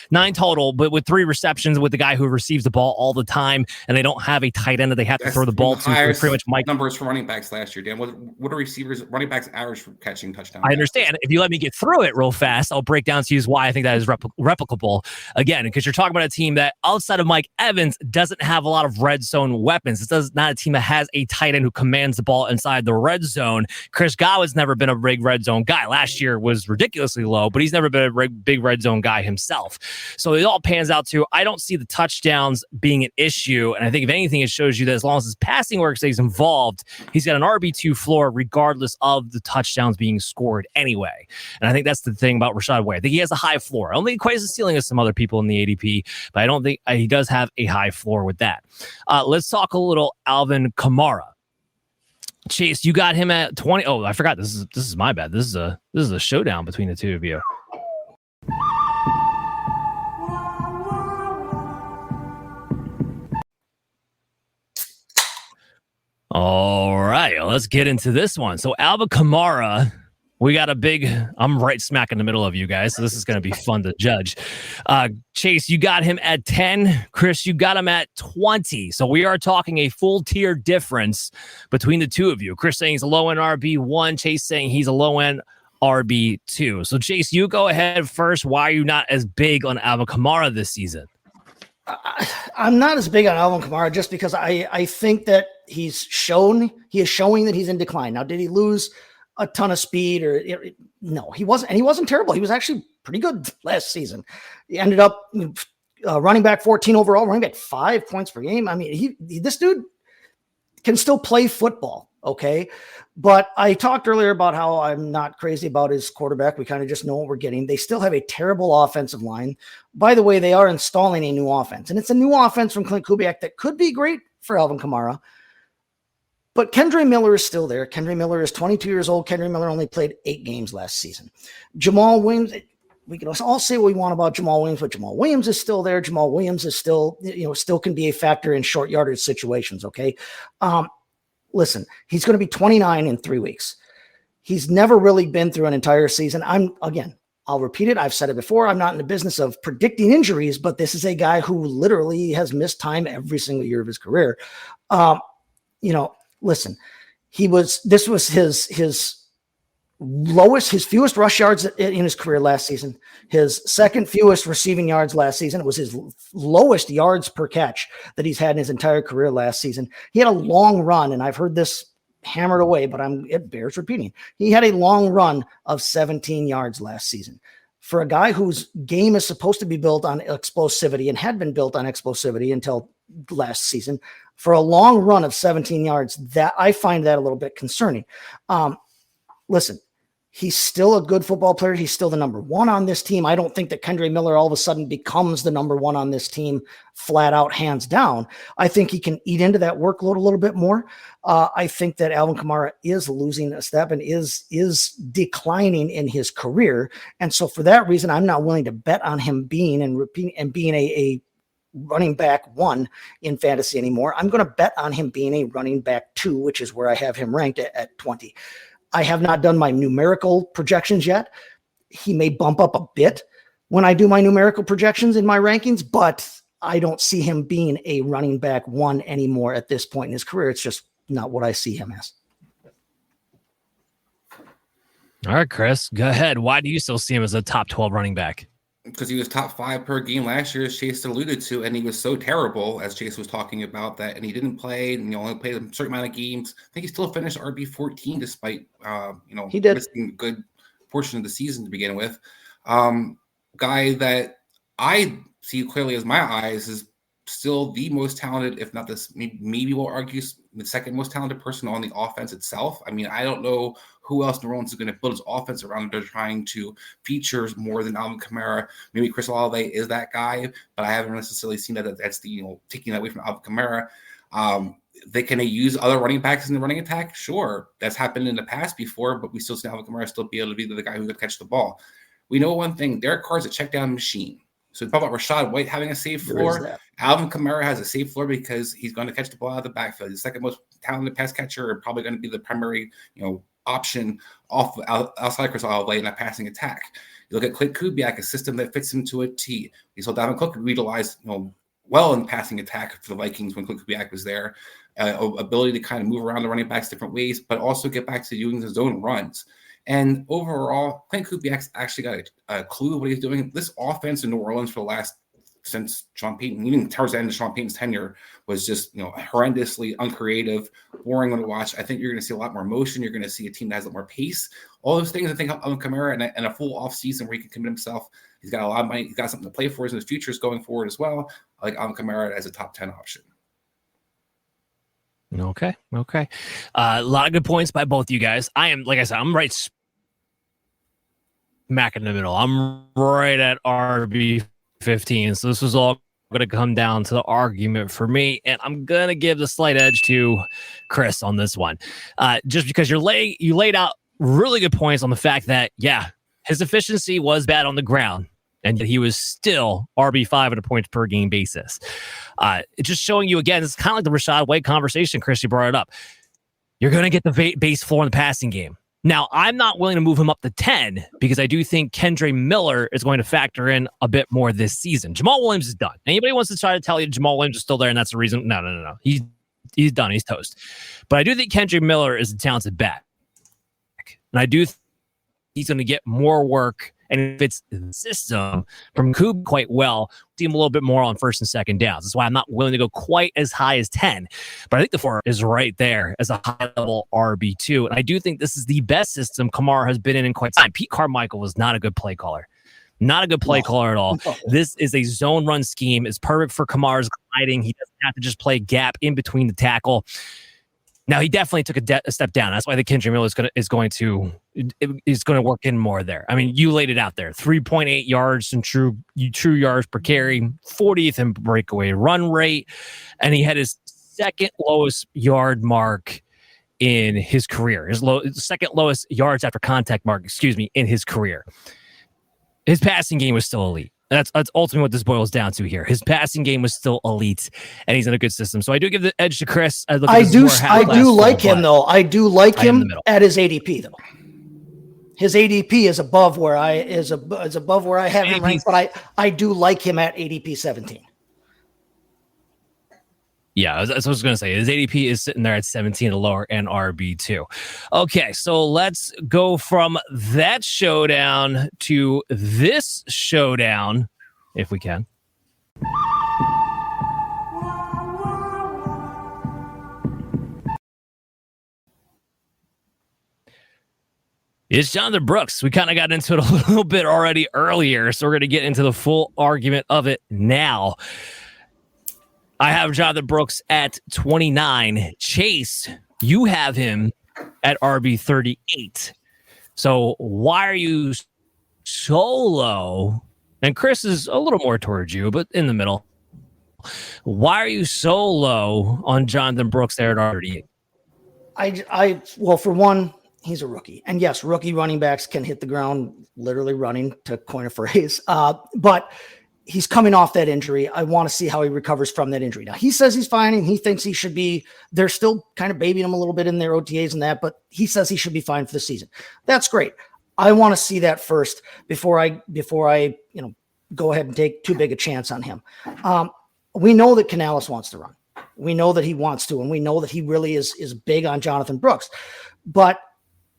9 total, but with 3 receptions with the guy who receives the ball all the time, and they don't have a tight end that they have to throw the ball to. Pretty much Mike numbers for running backs last year, Dan. What are running backs average for catching touchdowns? I understand. If you let me get through it real fast, I'll break down to you why I think that is replicable. Again, because you're talking about a team that outside of Mike Evans doesn't have a lot of red zone weapons. It's not a team that has a tight end who commands the ball inside the red zone. Chris Godwin's never been a big red zone guy. Last year was ridiculously low, but he's never been a big red zone guy himself. So it all pans out to, I don't see the touchdowns being an issue. And I think if anything, it shows you that as long as his passing work stays involved, he's got an RB2 floor regardless of the touchdowns being scored anyway. And I think that's the thing about Rachaad White. I think he has a high floor. I don't think he quite as the ceiling as some other people in the ADP, but I don't think he does have a high floor with that. Let's talk a little Alvin Kamara. Chase, you got him at 20. Oh, I forgot. This is my bad. This is a showdown between the two of you. All right, let's get into this one. So Alvin Kamara, we got I'm right smack in the middle of you guys, so this is going to be fun to judge. Chase, you got him at 10. Chris, you got him at 20. So we are talking a full tier difference between the two of you. Chris saying he's a low-end RB1, Chase saying he's a low-end RB2. So Chase, you go ahead first. Why are you not as big on Alvin Kamara this season? I'm not as big on Alvin Kamara just because I think that he is showing that he's in decline. Now, did he lose a ton of speed no, he wasn't. And he wasn't terrible. He was actually pretty good last season. He ended up running back 14 overall, running back 5 points per game. I mean, this dude can still play football. Okay. But I talked earlier about how I'm not crazy about his quarterback. We kind of just know what we're getting. They still have a terrible offensive line. By the way, they are installing a new offense, and it's a new offense from Clint Kubiak that could be great for Alvin Kamara. But Kendre Miller is still there. Kendre Miller is 22 years old. Kendre Miller only played 8 games last season. Jamal Williams, we can all say what we want about Jamal Williams, but Jamal Williams is still there. Jamal Williams is still can be a factor in short yardage situations. Okay. Listen, he's going to be 29 in 3 weeks. He's never really been through an entire season. I'll repeat it. I've said it before. I'm not in the business of predicting injuries, but this is a guy who literally has missed time every single year of his career. Listen, this was his lowest, his fewest rush yards in his career last season, his second fewest receiving yards last season. It was his lowest yards per catch that he's had in his entire career last season. He had a long run, and I've heard this hammered away, but it bears repeating. He had a long run of 17 yards last season. For a guy whose game is supposed to be built on explosivity and had been built on explosivity until last season, for a long run of 17 yards, that I find that a little bit concerning. Listen, he's still a good football player. He's still the number 1 on this team. I don't think that Kendre Miller all of a sudden becomes the number 1 on this team flat out, hands down. I think he can eat into that workload a little bit more. I think that Alvin Kamara is losing a step and is declining in his career. And so for that reason, I'm not willing to bet on him being a running back 1 in fantasy anymore. I'm going to bet on him being a running back 2, which is where I have him ranked at 20. I have not done my numerical projections yet. He may bump up a bit when I do my numerical projections in my rankings, but I don't see him being a running back 1 anymore at this point in his career. It's just not what I see him as. All right, Chris, go ahead. Why do you still see him as a top 12 running back? Because he was top 5 per game last year, as Chase alluded to, and he was so terrible, as Chase was talking about that, and he didn't play, and he only played a certain amount of games. I think he still finished RB14 despite, he did missing a good portion of the season to begin with. Guy that I see clearly as my eyes is still the most talented, if not this, maybe we'll argue the second most talented person on the offense itself. I mean, I don't know who else New Orleans is going to build his offense around. They're trying to feature more than Alvin Kamara. Maybe Chris Olave is that guy, but I haven't necessarily seen that's the taking that away from Alvin Kamara. Can they use other running backs in the running attack? Sure, that's happened in the past before, but we still see Alvin Kamara still be able to be the guy who could catch the ball. We know one thing: Derek Carr is a check down machine. So talk about Rachaad White having a safe floor. Alvin Kamara has a safe floor because he's going to catch the ball out of the backfield. He's the second most talented pass catcher, and probably going to be the primary, option outside Chris Olave in that passing attack. You look at Clint Kubiak, a system that fits him to a T. You saw Dalvin Cook utilize, well in passing attack for the Vikings when Clint Kubiak was there. Ability to kind of move around the running backs different ways, but also get back to doing his own runs. And overall, Clint Kubiak's actually got a clue of what he's doing. This offense in New Orleans since Sean Payton, even towards the end of Sean Payton's tenure, was just horrendously uncreative, boring to watch. I think you're going to see a lot more motion. You're going to see a team that has a lot more pace. All those things. I think on Kamara and a full off season where he can commit himself. He's got a lot of money. He's got something to play for in his futures going forward as well. I like Alvin Kamara as a top 10 option. Okay. A lot of good points by both you guys. Like I said, I'm right smack in the middle. I'm right at RB15. So this was all going to come down to the argument for me, and I'm going to give the slight edge to Chris on this one. Just because you laid out really good points on the fact that, his efficiency was bad on the ground, and yet he was still RB5 at a points per game basis. It's just showing you again, it's kind of like the Rachaad White conversation, Chris, you brought it up. You're going to get the base floor in the passing game. Now, I'm not willing to move him up to 10 because I do think Kendre Miller is going to factor in a bit more this season. Jamal Williams is done. Anybody wants to try to tell you Jamal Williams is still there and that's the reason? No. He's done. He's toast. But I do think Kendre Miller is a talented back. And I do think he's going to get more work and it fits the system from Coop quite well. See him a little bit more on first and second downs. That's why I'm not willing to go quite as high as 10. But I think the 4 is right there as a high-level RB2. And I do think this is the best system Kamara has been in quite some time. Pete Carmichael was not a good play caller. Not a good play caller at all. This is a zone run scheme. It's perfect for Kamara's gliding. He doesn't have to just play gap in between the tackle. Now, he definitely took a step down. That's why the Kendrick Miller is going to work in more there. I mean, you laid it out there. 3.8 yards in true yards per carry, 40th in breakaway run rate, and he had his second lowest yard mark in his career. His second lowest yards after contact mark, in his career. His passing game was still elite. That's ultimately what this boils down to here. His passing game was still elite, and he's in a good system. So I do give the edge to Chris. I do like him, though. I do like him at his ADP, though. His ADP is above where I have him ranked, but I do like him at ADP 17. Yeah, that's what I was going to say. His ADP is sitting there at 17, a lower and RB2. Okay, so let's go from that showdown to this showdown, if we can. It's Jonathan Brooks. We kind of got into it a little bit already earlier, so we're going to get into the full argument of it now. I have Jonathan Brooks at 29. Chase, you have him at RB 38. So why are you so low? And Chris is a little more towards you, but in the middle. Why are you so low on Jonathan Brooks there at 38? Well, for one, he's a rookie. And yes, rookie running backs can hit the ground literally running, to coin a phrase. But he's coming off that injury. I want to see how he recovers from that injury. Now, he says he's fine and he thinks he should be. They're still kind of babying him a little bit in their OTAs and that, but he says he should be fine for the season. That's great. I want to see that first before I go ahead and take too big a chance on him. We know that Canales wants to run. We know that he wants to, and we know that he really is big on Jonathan Brooks. But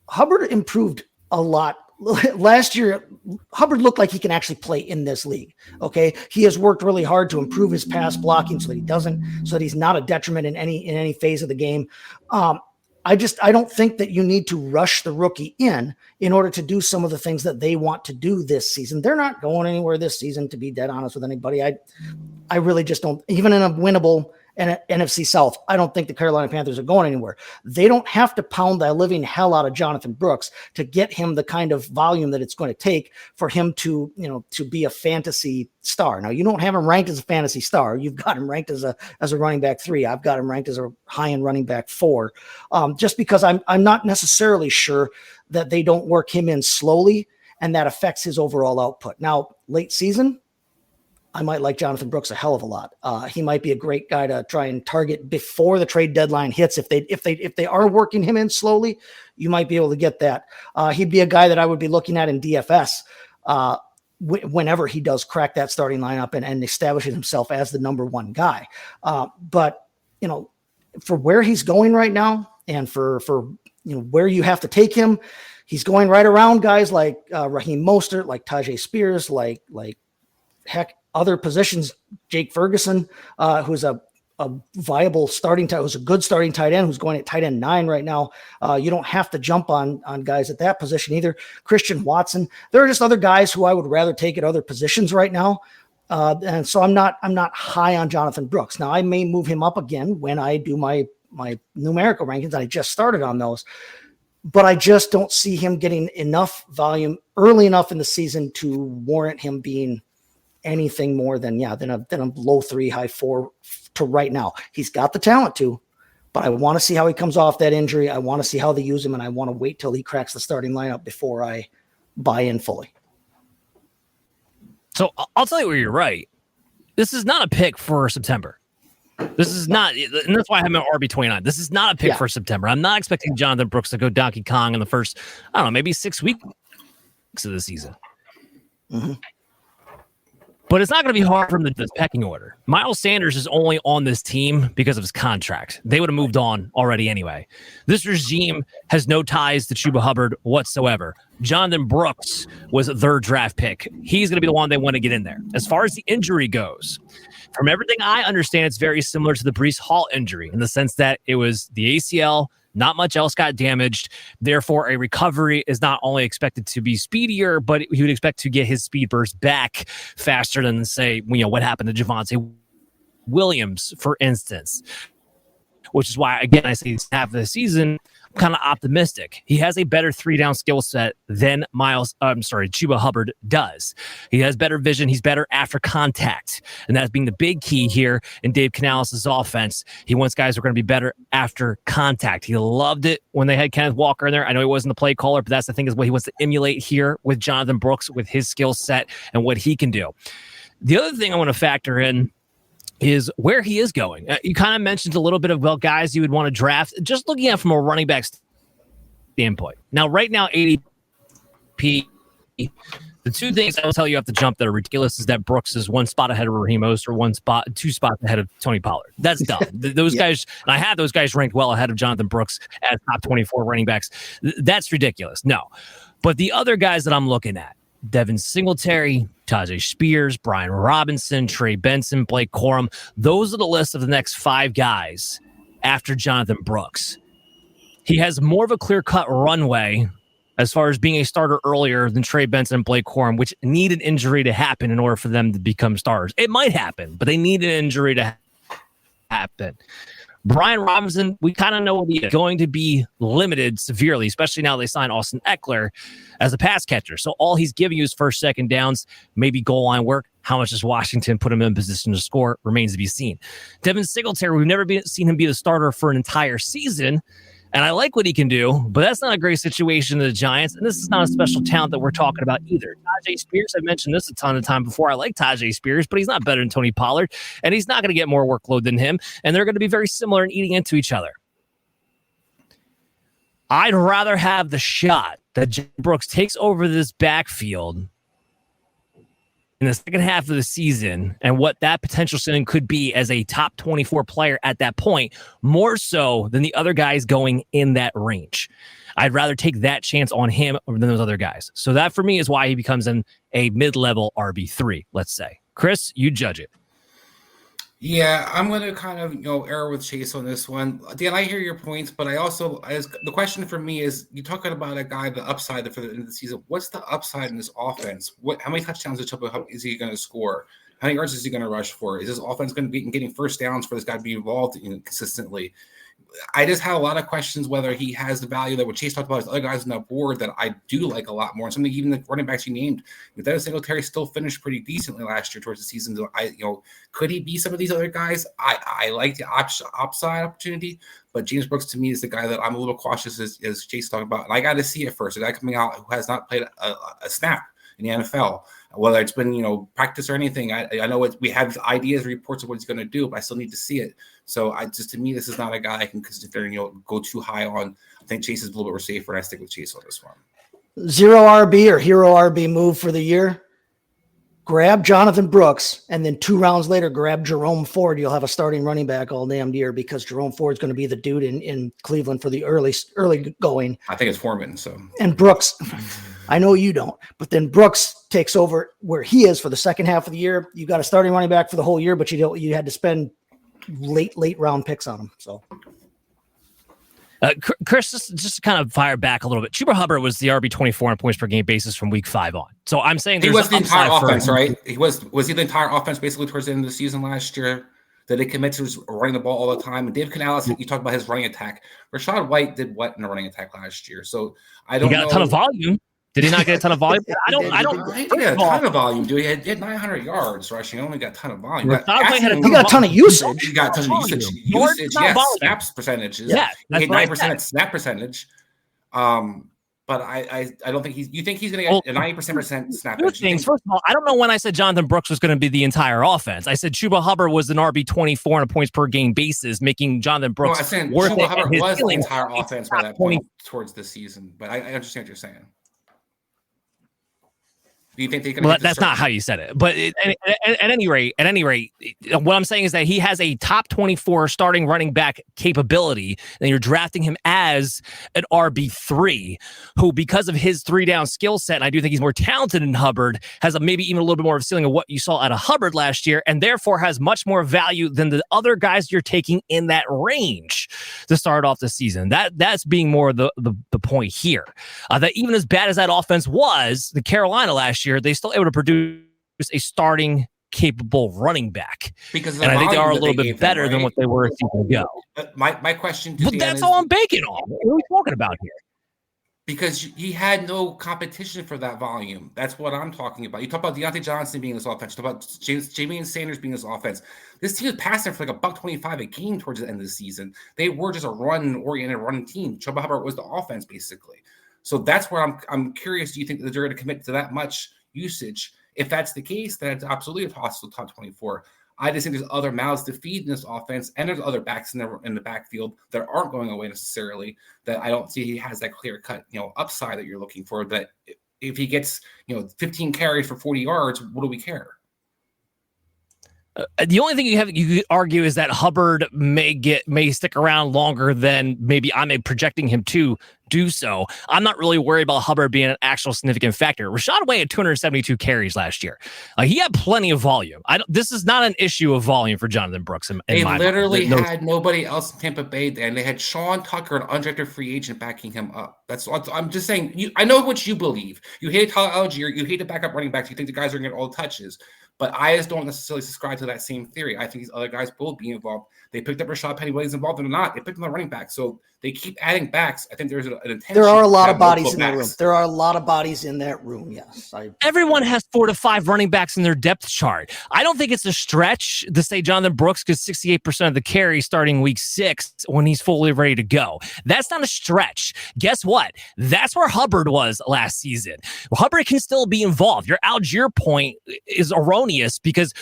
Hubbard improved a lot. Last year, Hubbard looked like he can actually play in this league. Okay. He has worked really hard to improve his pass blocking so that he's not a detriment in any phase of the game. I don't think that you need to rush the rookie in order to do some of the things that they want to do this season. They're not going anywhere this season, to be dead honest with anybody. I really just don't, even in a winnable NFC South, I don't think the Carolina Panthers are going anywhere. They don't have to pound the living hell out of Jonathan Brooks to get him the kind of volume that it's going to take for him to be a fantasy star. Now, you don't have him ranked as a fantasy star. You've got him ranked as a running back 3. I've got him ranked as a high-end running back 4, just because I'm not necessarily sure that they don't work him in slowly and that affects his overall output. Now, late season, I might like Jonathan Brooks a hell of a lot. He might be a great guy to try and target before the trade deadline hits. If they are working him in slowly, you might be able to get that. He'd be a guy that I would be looking at in DFS whenever he does crack that starting lineup and establishes himself as the number 1 guy. But for where he's going right now, and for where you have to take him, he's going right around guys like Raheem Mostert, like Tajay Spears, like heck. Other positions, Jake Ferguson, who's a viable starting tight, who's a good starting tight end, who's going at tight end 9 right now. You don't have to jump on guys at that position either. Christian Watson. There are just other guys who I would rather take at other positions right now. And so I'm not high on Jonathan Brooks. Now I may move him up again when I do my numerical rankings. I just started on those, but I just don't see him getting enough volume early enough in the season to warrant him being anything more than a low 3, high 4 to right now. He's got the talent to, but I want to see how he comes off that injury. I want to see how they use him, and I want to wait till he cracks the starting lineup before I buy in fully. So I'll tell you where you're right. This is not a pick for September. This is not, and that's why I'm at RB 29. This is not a pick for September. I'm not expecting Jonathan Brooks to go Donkey Kong in the first, maybe 6 weeks of the season. Mm-hmm. But it's not going to be hard from the pecking order. Miles Sanders is only on this team because of his contract. They would have moved on already anyway. This regime has no ties to Chuba Hubbard whatsoever. Jonathan Brooks was a third draft pick. He's going to be the one they want to get in there. As far as the injury goes, from everything I understand, it's very similar to the Breece Hall injury in the sense that it was the ACL. Not much else got damaged. Therefore, a recovery is not only expected to be speedier, but he would expect to get his speed burst back faster than, say, what happened to Javonte Williams, for instance. Which is why, again, I say half of the season, I'm kind of optimistic. He has a better 3-down skill set than Chuba Hubbard does. He has better vision. He's better after contact. And that's being the big key here in Dave Canales' offense. He wants guys who are going to be better after contact. He loved it when they had Kenneth Walker in there. I know he wasn't the play caller, but that's the thing, is what he wants to emulate here with Jonathan Brooks, with his skill set and what he can do. The other thing I want to factor in is where he is going. You kind of mentioned a little bit of, guys you would want to draft, just looking at from a running back standpoint. Now, right now, ADP, the two things I will tell you off the jump that are ridiculous is that Brooks is one spot ahead of Raheem Mostert, two spots ahead of Tony Pollard. That's dumb. Those guys, and I had those guys ranked well ahead of Jonathan Brooks as top 24 running backs. That's ridiculous. No. But the other guys that I'm looking at, Devin Singletary, Tajay Spears, Brian Robinson, Trey Benson, Blake Corum. Those are the list of the next 5 guys after Jonathan Brooks. He has more of a clear-cut runway as far as being a starter earlier than Trey Benson and Blake Corum, which need an injury to happen in order for them to become starters. It might happen, but they need an injury to happen. Brian Robinson, we kind of know he is going to be limited severely, especially now they signed Austin Eckler as a pass catcher. So all he's giving you is first, second downs, maybe goal line work. How much does Washington put him in position to score remains to be seen. Devin Singletary, we've never seen him be the starter for an entire season. And I like what he can do, but that's not a great situation to the Giants. And this is not a special talent that we're talking about either. Tajay Spears, I've mentioned this a ton of time before. I like Tajay Spears, but he's not better than Tony Pollard, and he's not going to get more workload than him. And they're going to be very similar in eating into each other. I'd rather have the shot that Jim Brooks takes over this backfield in the second half of the season and what that potential ceiling could be as a top 24 player at that point, more so than the other guys going in that range. I'd rather take that chance on him than those other guys. So that for me is why he becomes a mid-level RB3, let's say. Chris, you judge it. Yeah, I'm going to kind of, err with Chase on this one. Dan, I hear your points, but the question for me is, you're talking about a guy, the upside for the end of the season. What's the upside in this offense? How many touchdowns is he going to score? How many yards is he going to rush for? Is this offense going to be getting first downs for this guy to be involved consistently? I just had a lot of questions whether he has the value that what Chase talked about is other guys on the board that I do like a lot more. And something even the running backs you named, Devin Singletary still finished pretty decently last year towards the season. So could he be some of these other guys? I like the upside opportunity, but James Brooks to me is the guy that I'm a little cautious as Chase talking about. And I got to see it first. A guy coming out who has not played a snap in the NFL, whether it's been practice or anything. I know we have ideas, reports of what he's going to do, but I still need to see it. So to me, this is not a guy I can consider go too high on. I think Chase is a little bit more safer, and I stick with Chase on this one. 0 RB or hero RB move for the year. Grab Jonathan Brooks, and then 2 rounds later, grab Jerome Ford. You'll have a starting running back all damn year because Jerome Ford's going to be the dude in Cleveland for the early going. I think it's Foreman. So and Brooks. I know you don't, but then Brooks takes over where he is for the second half of the year. You got a starting running back for the whole year, but you had to spend late round picks on him. So, Chris, just to kind of fire back a little bit. Chuba Hubbard was the RB 24 on points per game basis from week 5 on. So I'm saying he was the entire offense, right? Was he the entire offense basically towards the end of the season last year? That they commit to running the ball all the time. And Dave Canales, you talk about his running attack. Rachaad White did what in a running attack last year? So I don't know. He got a ton of volume. Did he not get a ton of volume? I don't. He got a ton of volume, dude. He had 900 yards rushing. He only got a ton of volume. He got a ton of usage. He got a ton of usage. Yes. Snaps percentages. Yeah. He had 9% snap percentage. But I don't think you think he's going to get a 90% snap percentage. First of all, I don't know when I said Jonathan Brooks was going to be the entire offense. I said Chuba Hubbard was an RB 24 on a points per game basis, making Jonathan Brooks worth Chuba it. Hubbard was the entire offense by that point towards the season. But I understand what you're saying. Do you think they're going Well, that's not how you said it. But at any rate, what I'm saying is that he has a top 24 starting running back capability, and you're drafting him as an RB3, who, because of his 3-down skill set, and I do think he's more talented than Hubbard, has maybe even a little bit more of a ceiling of what you saw out of Hubbard last year, and therefore has much more value than the other guys you're taking in that range to start off the season. That's being more the point here. That even as bad as that offense was, the Carolina last year, they still able to produce a starting capable running back. Because and I think they are a little bit better than what they were a season ago. My question to but Dan that's all I'm banking on. What are we talking about here? Because he had no competition for that volume. That's what I'm talking about. You talk about Diontae Johnson being this offense. You talk about Jameis Sanders being this offense. This team is passing for like $125 a game towards the end of the season. They were just a run-oriented running team. Chuba Hubbard was the offense, basically. So that's where I'm curious. Do you think that they're going to commit to that much usage? If that's the case, then it's absolutely a possible top 24. I just think there's other mouths to feed in this offense, and there's other backs in the backfield that aren't going away necessarily. That I don't see he has that clear cut, upside that you're looking for. That if he gets 15 carries for 40 yards, what do we care? The only thing you could argue is that Hubbard may stick around longer than maybe I'm projecting him to do so. I'm not really worried about Hubbard being an actual significant factor. Rachaad White had 272 carries last year. He had plenty of volume. This is not an issue of volume for Jonathan Brooks. They literally had nobody else in Tampa Bay, and they had Sean Tucker, an undrafted free agent, backing him up. That's what I'm just saying. I know what you believe. You hate Tyler Algier. You hate the backup running backs. You think the guys are going to get all the touches. But I just don't necessarily subscribe to that same theory. I think these other guys will be involved. They picked up Rashad Penny, whether he's involved or not. They picked up the running back. So they keep adding backs. I think there's an intention. There are a lot of bodies in that room. There are a lot of bodies in that room, yes. Everyone has 4 to 5 running backs in their depth chart. I don't think it's a stretch to say Jonathan Brooks gets 68% of the carry starting week 6 when he's fully ready to go. That's not a stretch. Guess what? That's where Hubbard was last season. Hubbard can still be involved. Your Algier point is erroneous because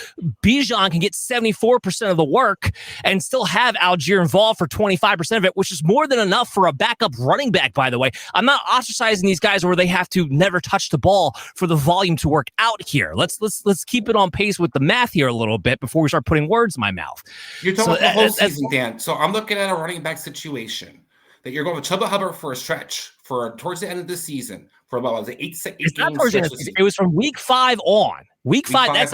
Bijan can get 74% of the work and still have Algier involved for 25% of it, which is more than enough for a backup running back, by the way. I'm not ostracizing these guys where they have to never touch the ball for the volume to work out here. Let's keep it on pace with the math here a little bit before we start putting words in my mouth. You're talking about the whole season, Dan. So I'm looking at a running back situation that you're going with Chuba Hubbard for a stretch for towards the end of the season for about 8 games. It was from week 5 on. Week 5, that's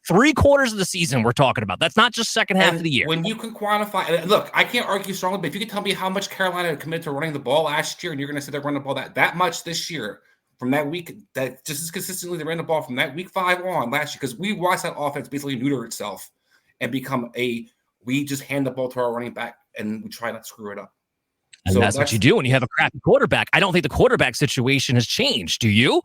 3/4 of the season we're talking about. That's not just second half of the year. When you can quantify, and look, I can't argue strongly, but if you can tell me how much Carolina committed to running the ball last year, and you're going to say they're running the ball that much this year, from that week, that just as consistently they ran the ball from that week 5 on last year, because we watched that offense basically neuter itself and become we just hand the ball to our running back and we try not to screw it up. And so that's what you do when you have a crappy quarterback. I don't think the quarterback situation has changed. Do you?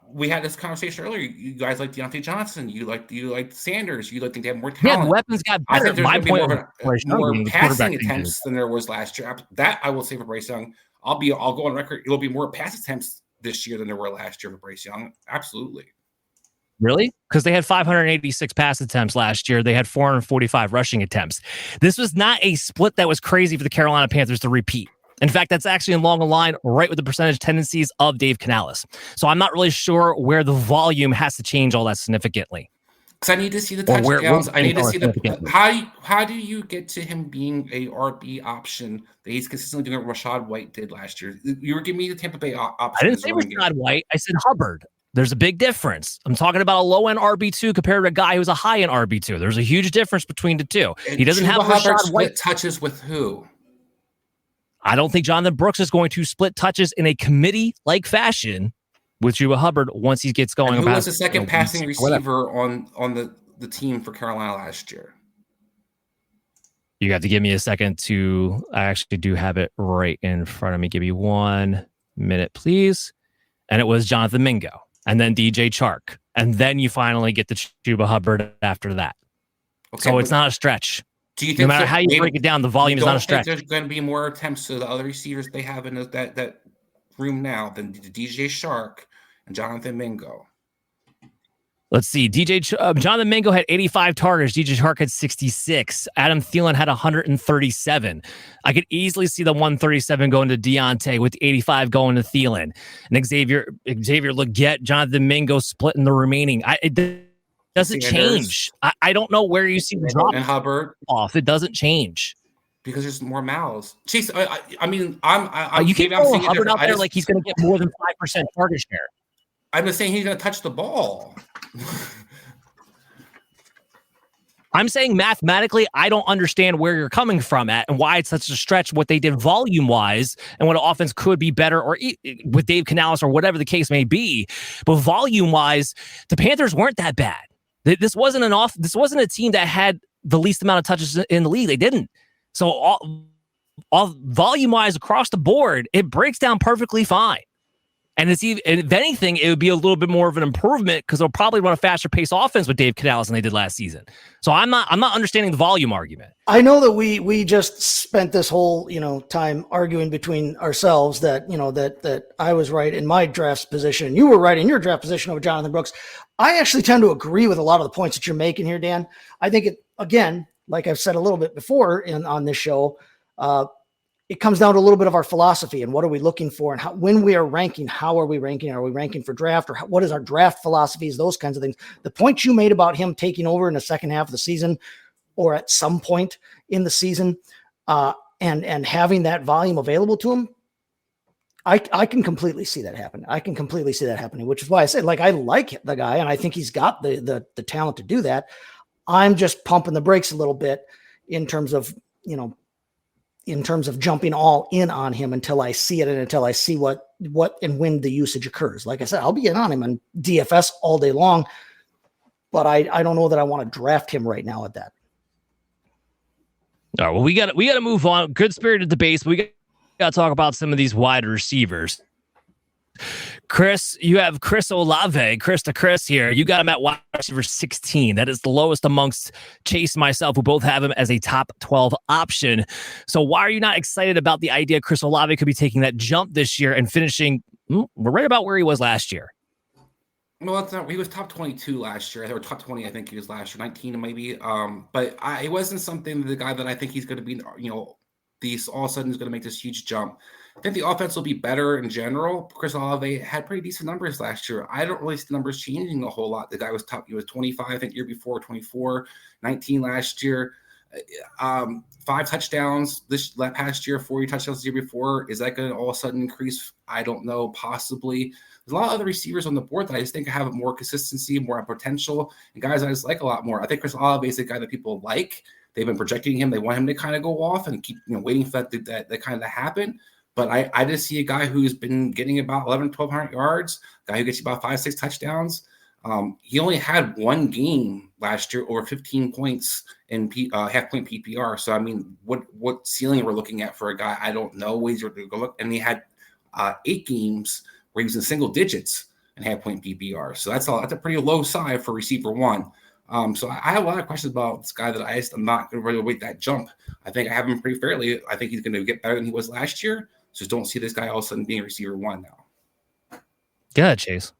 We had this conversation earlier. You guys like Diontae Johnson. You like Sanders. You think they have more talent. Yeah, the weapons got better. I think there's going to be more passing attempts than there was last year. That I will say for Bryce Young. I'll go on record. It'll be more pass attempts this year than there were last year for Bryce Young. Absolutely. Really? Because they had 586 pass attempts last year. They had 445 rushing attempts. This was not a split that was crazy for the Carolina Panthers to repeat. In fact, that's actually along the line right with the percentage tendencies of Dave Canales. So I'm not really sure where the volume has to change all that significantly. Because I need to see the touchdowns. I need to see how do you get to him being a RB option that he's consistently doing what Rachaad White did last year? You were giving me the Tampa Bay option. I didn't say Rachaad White. I said Hubbard. There's a big difference. I'm talking about a low-end RB2 compared to a guy who's a high-end RB2. There's a huge difference between the two. He doesn't have Rachaad White. Touches with who? I don't think Jonathan Brooks is going to split touches in a committee-like fashion with Chuba Hubbard once he gets going. And who was the second passing receiver on the team for Carolina last year? You got to give me a second to. I actually do have it right in front of me. Give me 1 minute, please. And it was Jonathan Mingo, and then DJ Chark, and then you finally get the Chuba Hubbard after that. Okay, so it's not a stretch. Do you think no matter how you break it down, the volume is not a stretch? There's going to be more attempts to the other receivers they have in that room now than DJ Chark and Jonathan Mingo. Let's see. Jonathan Mingo had 85 targets. DJ Chark had 66. Adam Thielen had 137. I could easily see the 137 going to Diontae with 85 going to Thielen. And Xavier Legette, Jonathan Mingo splitting the remaining. It doesn't change. I don't know where you see the drop and Hubbard off. It doesn't change. Because there's more mouths. Chase, I mean, you keep throwing Hubbard out there like he's going to get more than 5% target share. I'm just saying he's going to touch the ball. I'm saying mathematically, I don't understand where you're coming from at and why it's such a stretch what they did volume-wise and what offense could be better or with Dave Canales or whatever the case may be. But volume-wise, the Panthers weren't that bad. This wasn't a team that had the least amount of touches in the league. They didn't. So all volume-wise across the board, it breaks down perfectly fine. And if anything, it would be a little bit more of an improvement because they'll probably run a faster pace offense with Dave Canales than they did last season. So I'm not understanding the volume argument. I know that we just spent this whole time arguing between ourselves that that I was right in my draft position, you were right in your draft position over Jonathan Brooks. I actually tend to agree with a lot of the points that you're making here, Dan. I think it, again, like I've said a little bit before on this show, it comes down to a little bit of our philosophy and what are we looking for and how, when we are ranking, how are we ranking? Are we ranking for draft or what is our draft philosophies? Those kinds of things. The point you made about him taking over in the second half of the season or at some point in the season and having that volume available to him, I can completely see that happen. I can completely see that happening, which is why I said, like, I like the guy and I think he's got the talent to do that. I'm just pumping the brakes a little bit in terms of jumping all in on him until I see it and until I see what and when the usage occurs. Like I said, I'll be in on him on DFS all day long, but I don't know that I want to draft him right now at that. All right, well, we got to move on. Good spirited debate. We got to talk about some of these wide receivers. Chris, you have Chris Olave, Chris to Chris here. You got him at wide receiver 16. That is the lowest amongst Chase and myself, who both have him as a top 12 option. So why are you not excited about the idea Chris Olave could be taking that jump this year and finishing right about where he was last year? Well, he was top 22 last year. Or top 20, I think he was last year, 19 maybe. But it wasn't something, the guy that I think he's going to be, these all of a sudden is going to make this huge jump. I think the offense will be better in general. Chris Olave had pretty decent numbers last year. I don't really see the numbers changing a whole lot. The guy was top. He was 25, I think, year before, 24, 19 last year. 5 touchdowns this past year, 40 touchdowns the year before. Is that going to all of a sudden increase? I don't know. Possibly. There's a lot of other receivers on the board that I just think have more consistency, more potential, and guys I just like a lot more. I think Chris Olave is a guy that people like. They've been projecting him. They want him to kind of go off and keep waiting for that kind of happen. But I just see a guy who's been getting about 1,200 yards, a guy who gets you about 5-6 touchdowns. He only had one game last year over 15 points in half-point PPR. So, I mean, what ceiling we're looking at for a guy, I don't know. Ways to go look. And he had 8 games where he was in single digits in half-point PPR. So that's a pretty low side for receiver one. So I have a lot of questions about this guy that I'm not going to really wait that jump. I think I have him pretty fairly. I think he's going to get better than he was last year. Just don't see this guy all of a sudden being a receiver one now. Go ahead, Chase.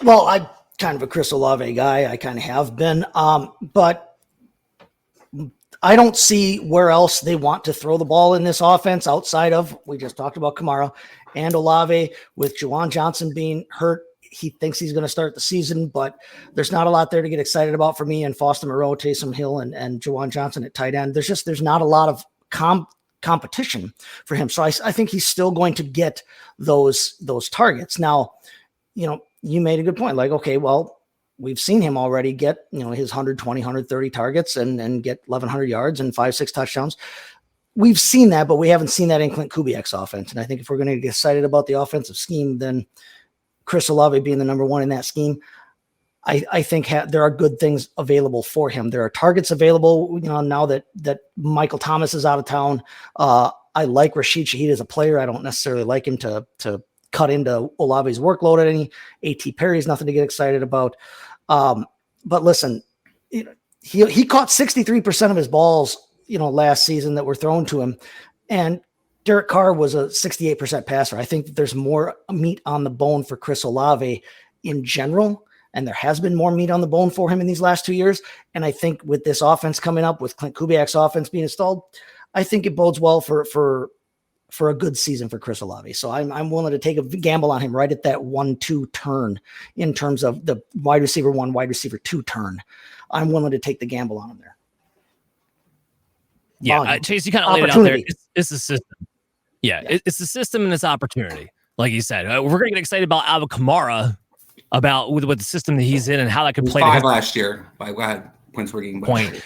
Well, I'm kind of a Chris Olave guy. I kind of have been. But I don't see where else they want to throw the ball in this offense outside of, we just talked about Kamara and Olave, with Juwan Johnson being hurt. He thinks he's going to start the season, but there's not a lot there to get excited about for me. And Foster Moreau, Taysom Hill, and Juwan Johnson at tight end. There's not a lot of competition for him. So I think he's still going to get those targets. Now, you made a good point. Like, okay, well, we've seen him already get, his 120, 130 targets and get 1,100 yards and 5-6 touchdowns. We've seen that, but we haven't seen that in Clint Kubiak's offense. And I think if we're going to get excited about the offensive scheme, then Chris Olave being the number one in that scheme, I think there are good things available for him. There are targets available, now that Michael Thomas is out of town. I like Rashid Shaheed as a player. I don't necessarily like him to cut into Olave's workload at any. A.T. Perry is nothing to get excited about. But listen, he caught 63% of his balls, last season that were thrown to him. And Derek Carr was a 68% passer. I think that there's more meat on the bone for Chris Olave in general. and there has been more meat on the bone for him in these last 2 years. And I think with this offense coming up, with Clint Kubiak's offense being installed, I think it bodes well for a good season for Chris Olave. So I'm willing to take a gamble on him right at that 1-2 turn in terms of the wide receiver 1, wide receiver 2 turn. I'm willing to take the gamble on him there. Yeah, Chase, you kind of laid it out there. It's the system. Yeah, it's the system and it's opportunity. Like you said, we're going to get excited about Alvin Kamara, about with the system that he's in and how that could play. 5 last year by points per game. Point.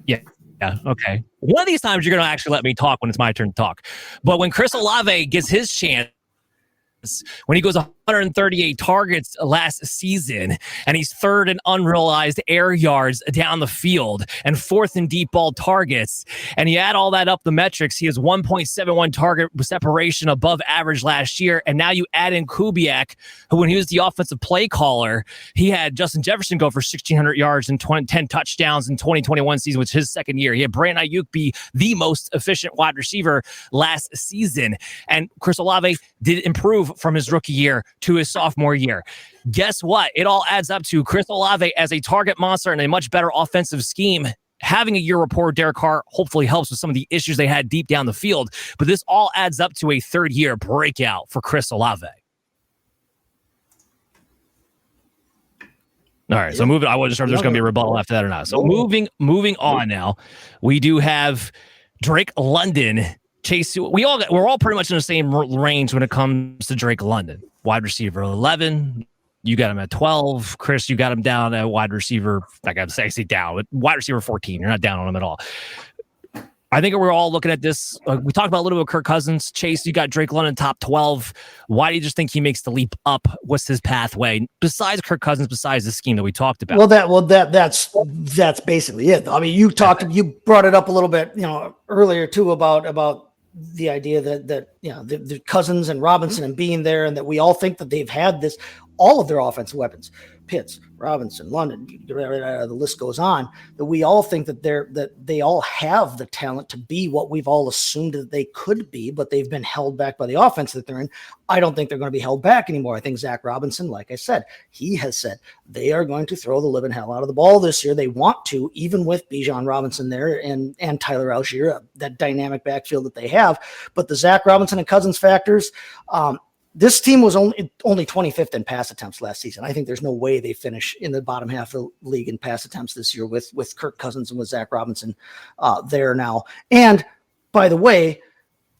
Yeah. Okay. One of these times you're going to actually let me talk when it's my turn to talk. But when Chris Olave gets his chance, when he goes 138 targets last season, and he's third in unrealized air yards down the field and fourth in deep ball targets, and you add all that up, the metrics, he has 1.71 target separation above average last year. And now you add in Kubiak, who when he was the offensive play caller, he had Justin Jefferson go for 1,600 yards and 10 touchdowns in 2021 season, which is his second year. He had Brandon Ayuk be the most efficient wide receiver last season. And Chris Olave did improve from his rookie year to his sophomore year. Guess what? It all adds up to Chris Olave as a target monster and a much better offensive scheme. Having a year rapport with Derek Carr hopefully helps with some of the issues they had deep down the field. But this all adds up to a third-year breakout for Chris Olave. All right, so moving. I wasn't sure if there's going to be a rebuttal after that or not. So moving on now, we do have Drake London. Chase, we're all pretty much in the same range when it comes to Drake London. Wide receiver 11, you got him at 12. Chris, you got him down at wide receiver. I got to say down, but wide receiver 14. You're not down on him at all. I think we're all looking at this. We talked about a little bit of Kirk Cousins. Chase, you got Drake London top 12. Why do you just think he makes the leap up? What's his pathway besides Kirk Cousins? Besides the scheme that we talked about? That's basically it. I mean, you brought it up a little bit, earlier too about the idea that the Cousins and Robinson and being there, and that we all think that they've had all of their offensive weapons, Pitts, Robinson, London, the list goes on, that we all think that they all have the talent to be what we've all assumed that they could be, but they've been held back by the offense that they're in. I don't think they're going to be held back anymore. I think Zach Robinson, like I said, he has said they are going to throw the living hell out of the ball this year. They want to, even with Bijan Robinson there and Tyler Algier, that dynamic backfield that they have. But the Zach Robinson and Cousins factors, this team was only 25th in pass attempts last season. I think there's no way they finish in the bottom half of the league in pass attempts this year with Kirk Cousins and with Zach Robinson there now. And by the way,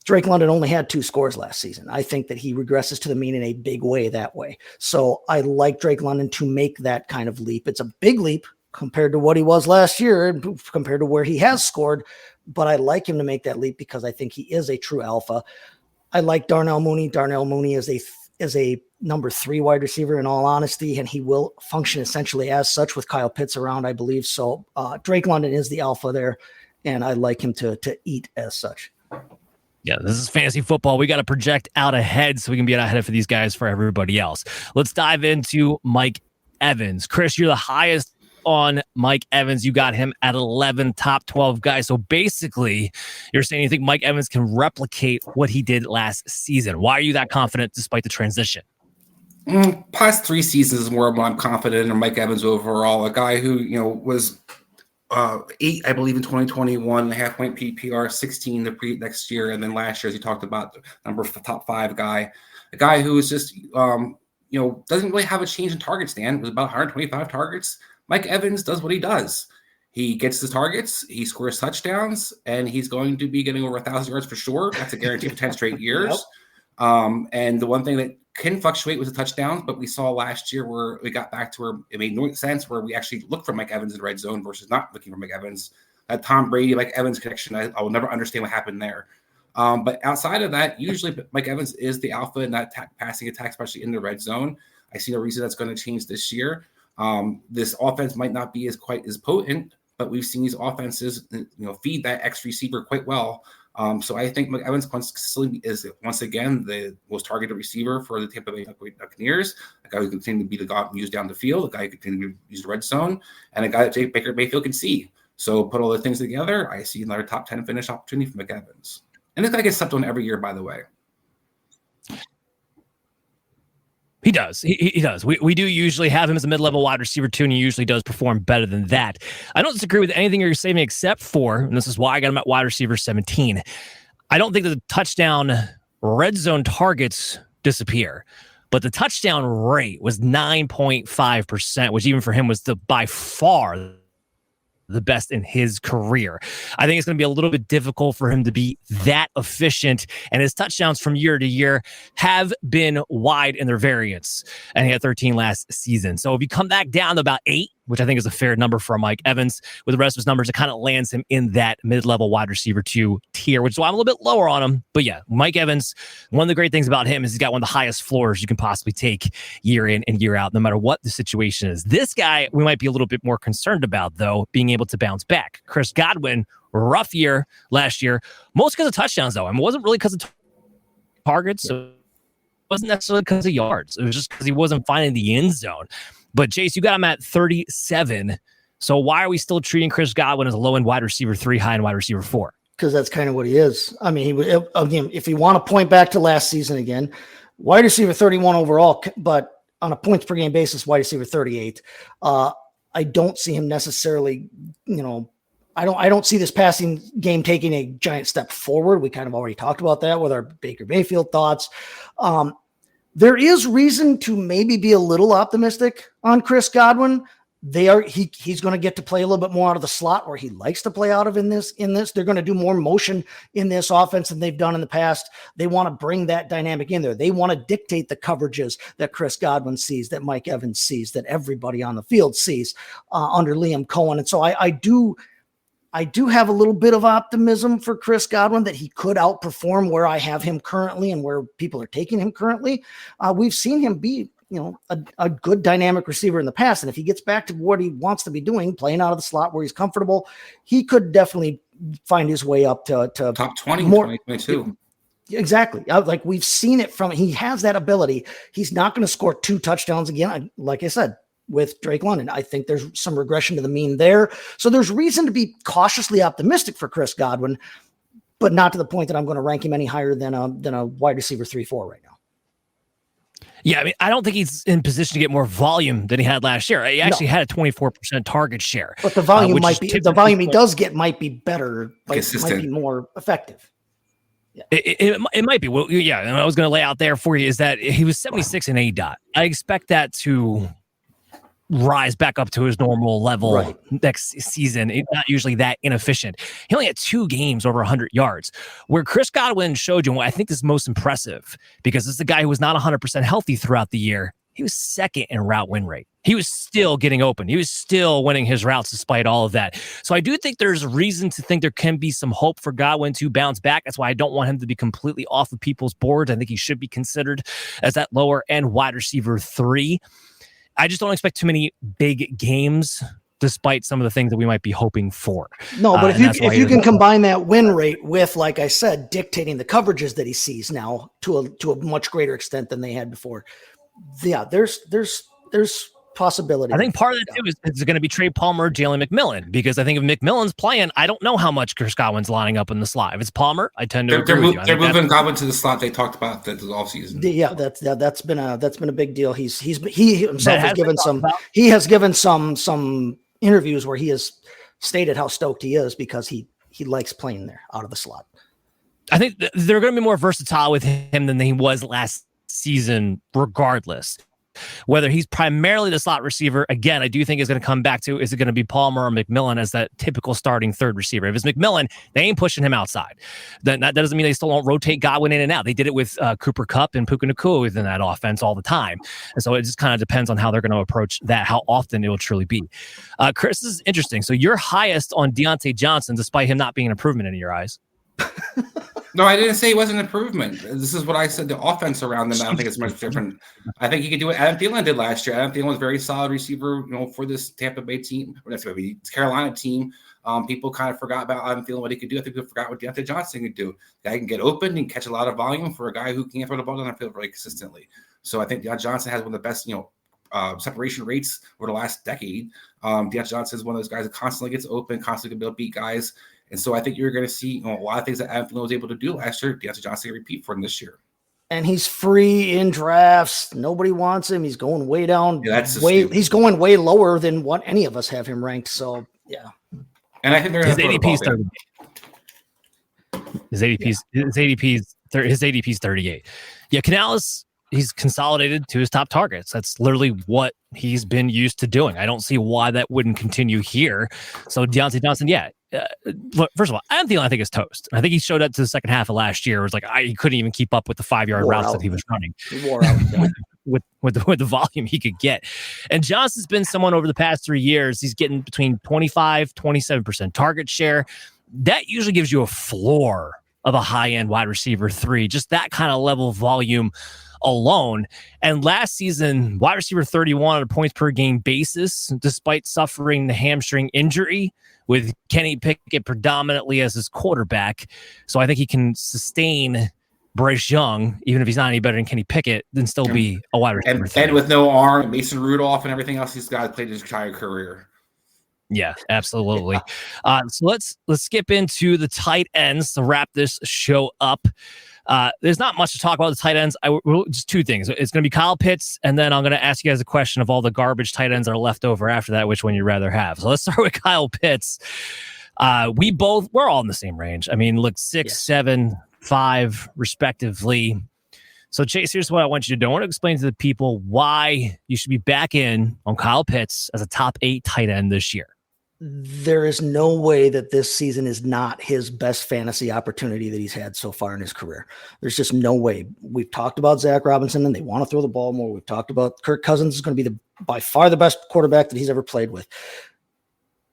Drake London only had 2 scores last season. I think that he regresses to the mean in a big way that way. So I like Drake London to make that kind of leap. It's a big leap compared to what he was last year, compared to where he has scored. But I like him to make that leap because I think he is a true alpha. I like Darnell Mooney. Darnell Mooney is a number 3 wide receiver in all honesty, and he will function essentially as such with Kyle Pitts around, I believe. So Drake London is the alpha there, and I like him to eat as such. Yeah, this is fantasy football. We got to project out ahead so we can be out ahead for these guys for everybody else. Let's dive into Mike Evans. Chris, you're the highest on Mike Evans. You got him at 11, top 12 guys. So basically, you're saying you think Mike Evans can replicate what he did last season. Why are you that confident despite the transition? Past 3 seasons is more I'm confident in Mike Evans overall. A guy who, was 8, I believe, in 2021, half-point PPR, 16 the next year, and then last year, as you talked about, the number top 5 guy. A guy who is just, doesn't really have a change in target stand. It was about 125 targets. Mike Evans does what he does. He gets his targets, he scores touchdowns, and he's going to be getting over 1,000 yards for sure. That's a guarantee for 10 straight years. Yep. And the one thing that can fluctuate with the touchdowns, but we saw last year where we got back to where it made no sense, where we actually looked for Mike Evans in the red zone versus not looking for Mike Evans. That Tom Brady, Mike Evans connection, I will never understand what happened there. But outside of that, usually Mike Evans is the alpha in that passing attack, especially in the red zone. I see no reason that's going to change this year. This offense might not be quite as potent, but we've seen these offenses, feed that X receiver quite well. So I think Mike Evans consistently is once again the most targeted receiver for the Tampa Bay Buccaneers. A guy who can continue to be the guy used down the field, a guy who can continue to use the red zone, and a guy that Baker Mayfield can see. So put all the things together, I see another top 10 finish opportunity for Mike Evans. And this guy gets stepped on every year, by the way. He does. He does. We do usually have him as a mid-level wide receiver too, and he usually does perform better than that. I don't disagree with anything you're saying except for, and this is why I got him at wide receiver 17. I don't think that the touchdown red zone targets disappear, but the touchdown rate was 9.5%, which even for him was by far the best in his career. I think it's going to be a little bit difficult for him to be that efficient, and his touchdowns from year to year have been wide in their variance, and he had 13 last season. So if you come back down to about 8, which I think is a fair number for Mike Evans, with the rest of his numbers, it kind of lands him in that mid-level wide receiver 2 tier, which is why I'm a little bit lower on him. But yeah, Mike Evans, one of the great things about him is he's got one of the highest floors you can possibly take year in and year out, no matter what the situation is. This guy, we might be a little bit more concerned about, though, being able to bounce back. Chris Godwin, rough year last year, most because of touchdowns, though. I mean, it wasn't really because of targets. So it wasn't necessarily because of yards. It was just because he wasn't finding the end zone. But Chase, you got him at 37. So why are we still treating Chris Godwin as a low-end wide receiver 3, high-end wide receiver 4? Because that's kind of what he is. I mean, again, if you want to point back to last season again, wide receiver 31 overall, but on a points per game basis, wide receiver 38. I don't see him necessarily, I don't see this passing game taking a giant step forward. We kind of already talked about that with our Baker Mayfield thoughts. There is reason to maybe be a little optimistic on Chris Godwin. He's going to get to play a little bit more out of the slot where he likes to play out of in this. They're going to do more motion in this offense than they've done in the past. They want to bring that dynamic in there. They want to dictate the coverages that Chris Godwin sees, that Mike Evans sees, that everybody on the field sees under Liam Cohen. And so I do have a little bit of optimism for Chris Godwin that he could outperform where I have him currently and where people are taking him currently. We've seen him be, a good dynamic receiver in the past. And if he gets back to what he wants to be doing, playing out of the slot where he's comfortable, he could definitely find his way up to top 20 more. 2022. Exactly. Like we've seen it he has that ability. He's not going to score 2 touchdowns again. Like I said, with Drake London, I think there's some regression to the mean there. So there's reason to be cautiously optimistic for Chris Godwin, but not to the point that I'm going to rank him any higher than a wide receiver 3-4 right now. Yeah, I mean, I don't think he's in position to get more volume than he had last year. He actually had a 24% target share. But the volume the volume he does get might be better, might be more effective. Yeah. It might be. Well, yeah, and I was going to lay out there for you is that he was 76 in ADOT. I expect that to rise back up to his normal level next season. It's not usually that inefficient. He only had 2 games over 100 yards. Where Chris Godwin showed you what I think is most impressive, because this is a guy who was not 100% healthy throughout the year. He was second in route win rate. He was still getting open. He was still winning his routes despite all of that. So I do think there's reason to think there can be some hope for Godwin to bounce back. That's why I don't want him to be completely off of people's boards. I think he should be considered as that lower end wide receiver 3. I just don't expect too many big games, despite some of the things that we might be hoping for. No, but if you can combine that win rate with, like I said, dictating the coverages that he sees now to a much greater extent than they had before, yeah, there's possibility. I think part of that too is going to be Trey Palmer, Jalen McMillan, because I think if McMillan's playing, I don't know how much Chris Godwin's lining up in the slot. If it's Palmer, I tend to agree with you. They're moving Godwin to the slot. They talked about that this offseason. Yeah, that's been a big deal. He himself has given some interviews where he has stated how stoked he is because he likes playing there out of the slot. I think they're going to be more versatile with him than he was last season, regardless. Whether he's primarily the slot receiver, again, I do think is going to come back to, is it going to be Palmer or McMillan as that typical starting third receiver? If it's McMillan, they ain't pushing him outside. That doesn't mean they still don't rotate Godwin in and out. They did it with Cooper Kupp and Puka Nacua within that offense all the time. And so it just kind of depends on how they're going to approach that, how often it will truly be. Chris, this is interesting. So you're highest on Diontae Johnson, despite him not being an improvement in your eyes. No, I didn't say it was an improvement. This is what I said. The offense around them, I don't think it's much different. I think he could do what Adam Thielen did last year. Adam Thielen was a very solid receiver, for this Tampa Bay team, or that's maybe Carolina team. People kind of forgot about Adam Thielen, what he could do. I think people forgot what Diontae Johnson could do. The guy can get open and catch a lot of volume for a guy who can't throw the ball down the field very consistently. So I think Diontae Johnson has one of the best, separation rates over the last decade. Diontae Johnson is one of those guys that constantly gets open, constantly can be able to beat guys. And so I think you're going to see a lot of things that Alvin was able to do last year. Diontae Johnson can repeat for him this year. and he's free in drafts. Nobody wants him. He's going way down. Yeah, he's going way lower than what any of us have him ranked. So yeah. And I think they're his ADP is 38. Yeah, Canales, he's consolidated to his top targets. That's literally what he's been used to doing. I don't see why that wouldn't continue here. So Diontae Johnson, first of all, I think it's toast. I think he showed up to the second half of last year. It was like he couldn't even keep up with the 5-yard routes that he was running. He wore out. with the volume he could get. And Johnson's been someone over the past 3 years, he's getting between 25-27% target share. That usually gives you a floor of a high-end wide receiver 3, just that kind of level of volume alone. And last season, wide receiver 31 on a points per game basis, despite suffering the hamstring injury, with Kenny Pickett predominantly as his quarterback. So I think he can sustain Bryce Young, even if he's not any better than Kenny Pickett, then still be a wide receiver. And with no arm, Mason Rudolph and everything else he's got played his entire career. Yeah, absolutely. So let's skip into the tight ends to wrap this show up. There's not much to talk about the tight ends. Just two things. It's going to be Kyle Pitts, and then I'm going to ask you guys a question of all the garbage tight ends that are left over after that, which one you'd rather have. So let's start with Kyle Pitts. We're all in the same range. I mean, look, 6, 7, 5, respectively. So Chase, here's what I want you to do. I want to explain to the people why you should be back in on Kyle Pitts as a top 8 tight end this year. There is no way that this season is not his best fantasy opportunity that he's had so far in his career. There's just no way. We've talked about Zach Robinson and they want to throw the ball more. We've talked about Kirk Cousins is going to be by far the best quarterback that he's ever played with.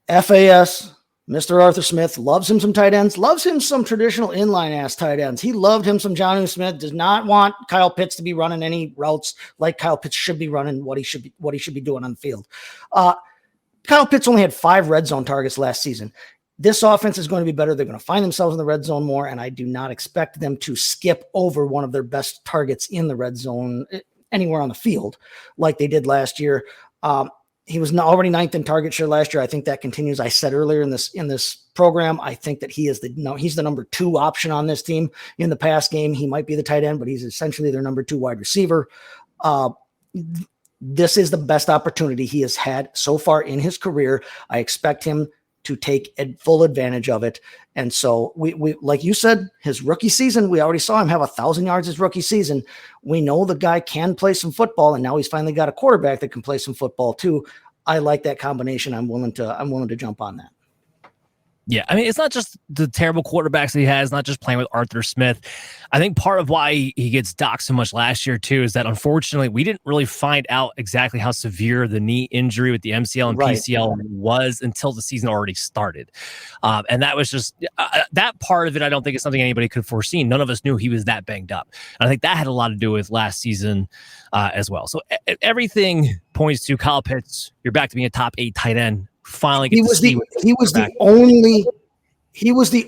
FAS, Mr. Arthur Smith loves him some tight ends, loves him some traditional inline ass tight ends. He loved him some Jonnu Smith, does not want Kyle Pitts to be running any routes like Kyle Pitts should be running, what he should be doing on the field. Kyle Pitts only had 5 red zone targets last season. This offense is going to be better. They're going to find themselves in the red zone more, and I do not expect them to skip over one of their best targets in the red zone anywhere on the field like they did last year. He was already 9th in target share last year. I think that continues. I said earlier in this program, I think that he's the number 2 option on this team in the pass game. He might be the tight end, but he's essentially their number 2 wide receiver. This is the best opportunity he has had so far in his career. I expect him to take full advantage of it. And so we like you said, his rookie season, we already saw him have 1,000 yards his rookie season. We know the guy can play some football, and now he's finally got a quarterback that can play some football too. I like that combination. I'm willing to jump on that. Yeah, I mean, it's not just the terrible quarterbacks that he has, not just playing with Arthur Smith. I think part of why he gets docked so much last year, too, is that unfortunately we didn't really find out exactly how severe the knee injury with the MCL and PCL was until the season already started. And that was just that part of it, I don't think is something anybody could have foreseen. None of us knew he was that banged up. And I think that had a lot to do with last season as well. So everything points to Kyle Pitts. You're back to being a top 8 tight end. Finally, he was the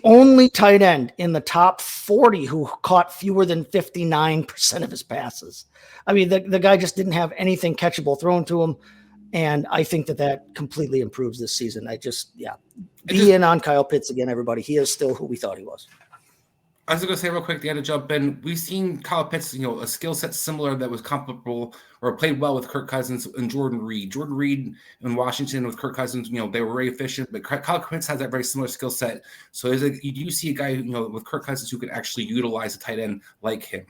only tight end in the top 40 who caught fewer than 59% of his passes. I mean, the guy just didn't have anything catchable thrown to him, and I think that completely improves this season. Be in on Kyle Pitts again, everybody. He is still who we thought he was. I was going to say real quick, they had to jump in. We've seen Kyle Pitts, a skill set similar that was comparable or played well with Kirk Cousins and Jordan Reed. Jordan Reed in Washington with Kirk Cousins, they were very efficient, but Kyle Pitts has that very similar skill set. So you do see a guy, with Kirk Cousins who could actually utilize a tight end like him.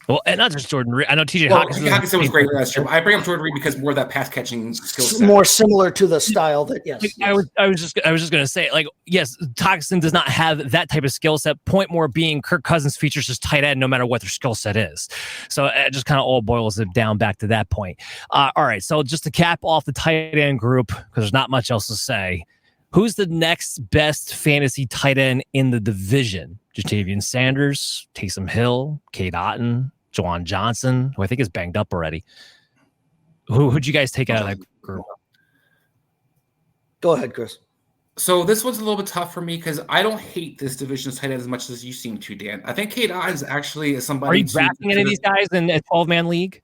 Well, and not just Jordan Reed. I know TJ Hockenson was great last year. I bring up Jordan Reed because more of that pass catching skill set. More similar to the style that, yes. I was just going to say, yes, Hockenson does not have that type of skill set. Point more being Kirk Cousins features just tight end no matter what their skill set is. So it just kind of all boils it down back to that point. All right, so just to cap off the tight end group, because there's not much else to say, who's the next best fantasy tight end in the division? Jatavian Sanders, Taysom Hill, Cade Otton, Juwan Johnson, who I think is banged up already. Who'd you guys take out of that group? Go ahead, Chris. So this one's a little bit tough for me because I don't hate this division's tight end as much as you seem to, Dan. I think Cade Otton actually is somebody. Are you drafting any of these guys in a 12-man league?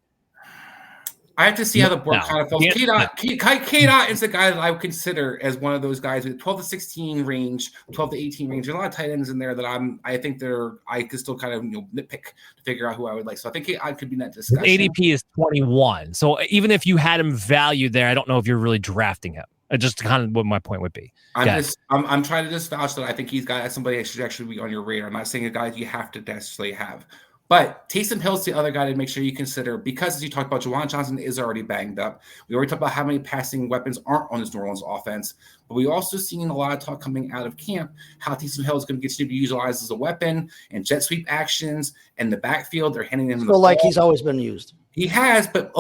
I have to see how the board No. kind of falls. Yeah. K-Dot is the guy that I would consider as one of those guys with 12 to 16 range, 12 to 18 range. There's a lot of tight ends in there that I could still kind of nitpick to figure out who I would like. So I think I could be in that discussion. ADP is 21. So even if you had him valued there, I don't know if you're really drafting him. Just kind of what my point would be. I'm trying to just vouch that I think he's got somebody that should actually be on your radar. I'm not saying a guy you have to necessarily have. But Taysom Hill's the other guy to make sure you consider, because as you talked about, Juwan Johnson is already banged up. We already talked about how many passing weapons aren't on this New Orleans offense. But we also seen a lot of talk coming out of camp how Taysom Hill is going to get to be utilized as a weapon and jet sweep actions and the backfield. They're handing him the ball. Like he's always been used. He has, but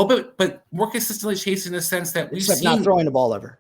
more consistently chasing in the sense that we've seen not throwing the ball ever.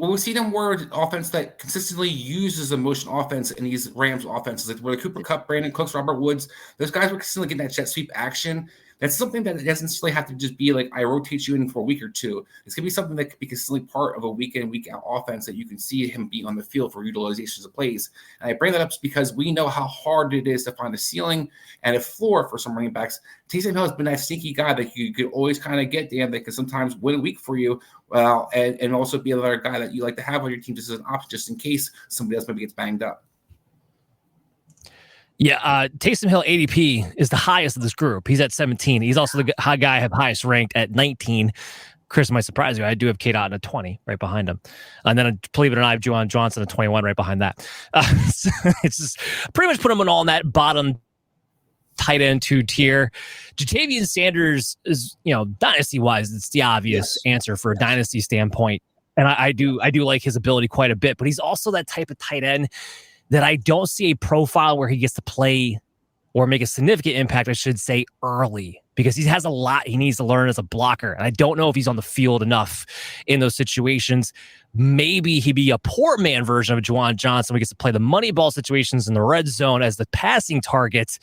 We've seen them word offense that consistently uses a motion offense in these Rams offenses, like where the Cooper Kupp, Brandon Cooks, Robert Woods, those guys were consistently getting that jet sweep action. That's something that doesn't necessarily have to just be like I rotate you in for a week or two. It's going to be something that could be consistently part of a week in, week out offense that you can see him be on the field for utilizations of plays. And I bring that up because we know how hard it is to find a ceiling and a floor for some running backs. Taysom Hill has been that sneaky guy that you could always kind of get, Dan, that can sometimes win a week for you. Well, and also be another guy that you like to have on your team just as an option, just in case somebody else maybe gets banged up. Yeah, Taysom Hill ADP is the highest of this group. He's at 17. He's also the guy I have highest ranked at 19. Chris might surprise you. I do have K-Dot at 20 right behind him. And then, believe it or not, I have Juwan Johnson at 21 right behind that. So it's just pretty much put him all in that bottom tight end 2 tier. Ja'Tavion Sanders is, dynasty-wise, it's the obvious answer for a dynasty standpoint. And I do like his ability quite a bit. But he's also that type of tight end that I don't see a profile where he gets to play or make a significant impact, I should say, early, because he has a lot he needs to learn as a blocker. And I don't know if he's on the field enough in those situations. Maybe he'd be a poor man version of Juwan Johnson. We get to play the money ball situations in the red zone as the passing target,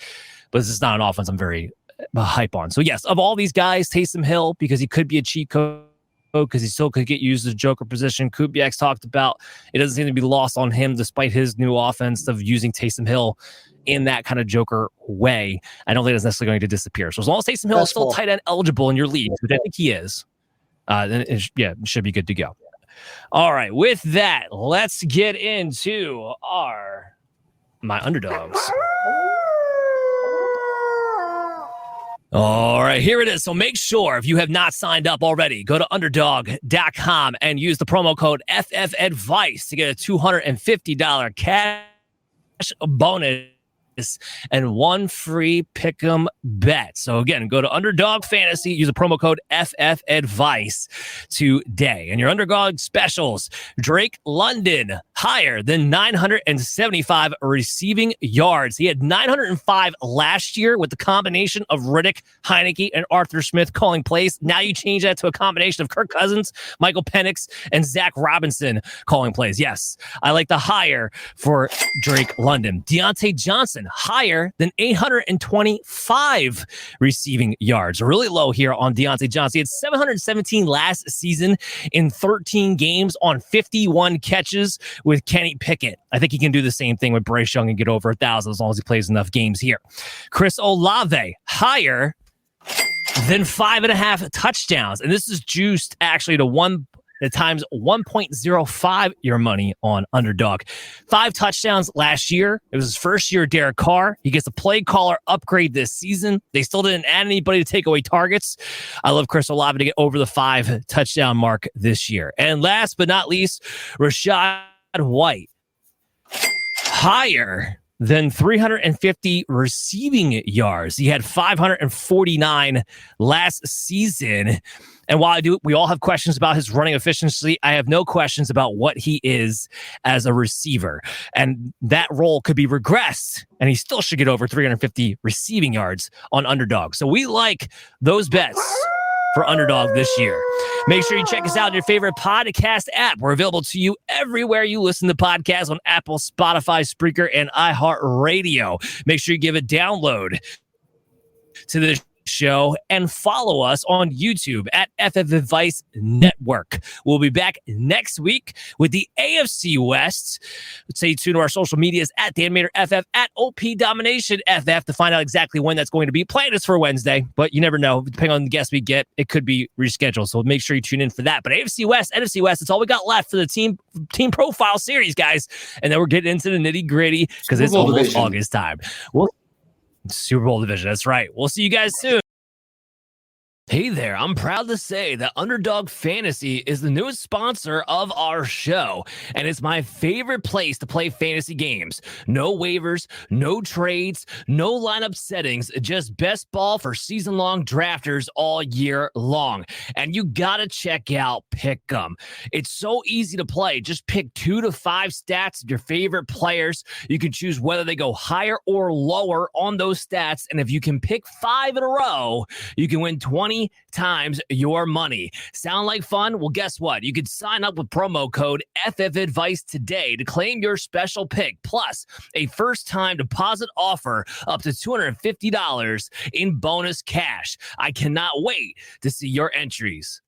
but this is not an offense I'm very hype on. So yes, of all these guys, Taysom Hill, because he could be a cheat code, because he still could get used as a joker position. Kubiak's talked about it doesn't seem to be lost on him despite his new offense of using Taysom Hill in that kind of joker way. I don't think it's necessarily going to disappear. So as long as Taysom Hill is still tight end eligible in your league, which I think he is, then it should be good to go. All right, with that, let's get into my underdogs. All right, here it is. So make sure if you have not signed up already, go to underdog.com and use the promo code FFAdvice to get a $250 cash bonus and 1 free pick'em bet. So again, go to Underdog Fantasy, use the promo code FFAdvice today. And your underdog specials: Drake London, higher than 975 receiving yards. He had 905 last year with the combination of Riddick, Heineke, and Arthur Smith calling plays. Now you change that to a combination of Kirk Cousins, Michael Penix, and Zach Robinson calling plays. Yes, I like the higher for Drake London. Diontae Johnson, higher than 825 receiving yards. Really low here on Diontae Johnson. He had 717 last season in 13 games on 51 catches with Kenny Pickett. I think he can do the same thing with Bryce Young and get over 1,000 as long as he plays enough games here. Chris Olave, higher than 5.5 touchdowns. And this is juiced actually to times 1.05 your money on Underdog. 5 touchdowns last year. It was his first year, Derek Carr. He gets a play caller upgrade this season. They still didn't add anybody to take away targets. I love Chris Olave to get over the 5 touchdown mark this year. And last but not least, Rachaad White, higher than 350 receiving yards. He had 549 last season. And while we all have questions about his running efficiency, I have no questions about what he is as a receiver. And that role could be regressed, and he still should get over 350 receiving yards on Underdog. So we like those bets for Underdog this year. Make sure you check us out in your favorite podcast app. We're available to you everywhere you listen to podcasts on Apple, Spotify, Spreaker, and iHeartRadio. Make sure you give a download to the show and follow us on YouTube at FF Advice Network. We'll be back next week with the AFC West. Stay tuned to our social medias at DanMaterFF, at OP Domination FF to find out exactly when that's going to be. Plan is for Wednesday, but you never know. Depending on the guests we get, it could be rescheduled. So make sure you tune in for that. But AFC West, NFC West, it's all we got left for the team profile series, guys. And then we're getting into the nitty gritty because it's almost division. August time. Super Bowl division. That's right. We'll see you guys soon. Hey there, I'm proud to say that Underdog Fantasy is the newest sponsor of our show, and it's my favorite place to play fantasy games. No waivers, no trades, no lineup settings, just best ball for season-long drafters all year long. And you gotta check out Pick'em. It's so easy to play. Just pick 2 to 5 stats of your favorite players. You can choose whether they go higher or lower on those stats, and if you can pick 5 in a row, you can win 20 times your money. Sound like fun? Well, guess what? You can sign up with promo code FFAdvice today to claim your special pick, plus a first-time deposit offer up to $250 in bonus cash. I cannot wait to see your entries.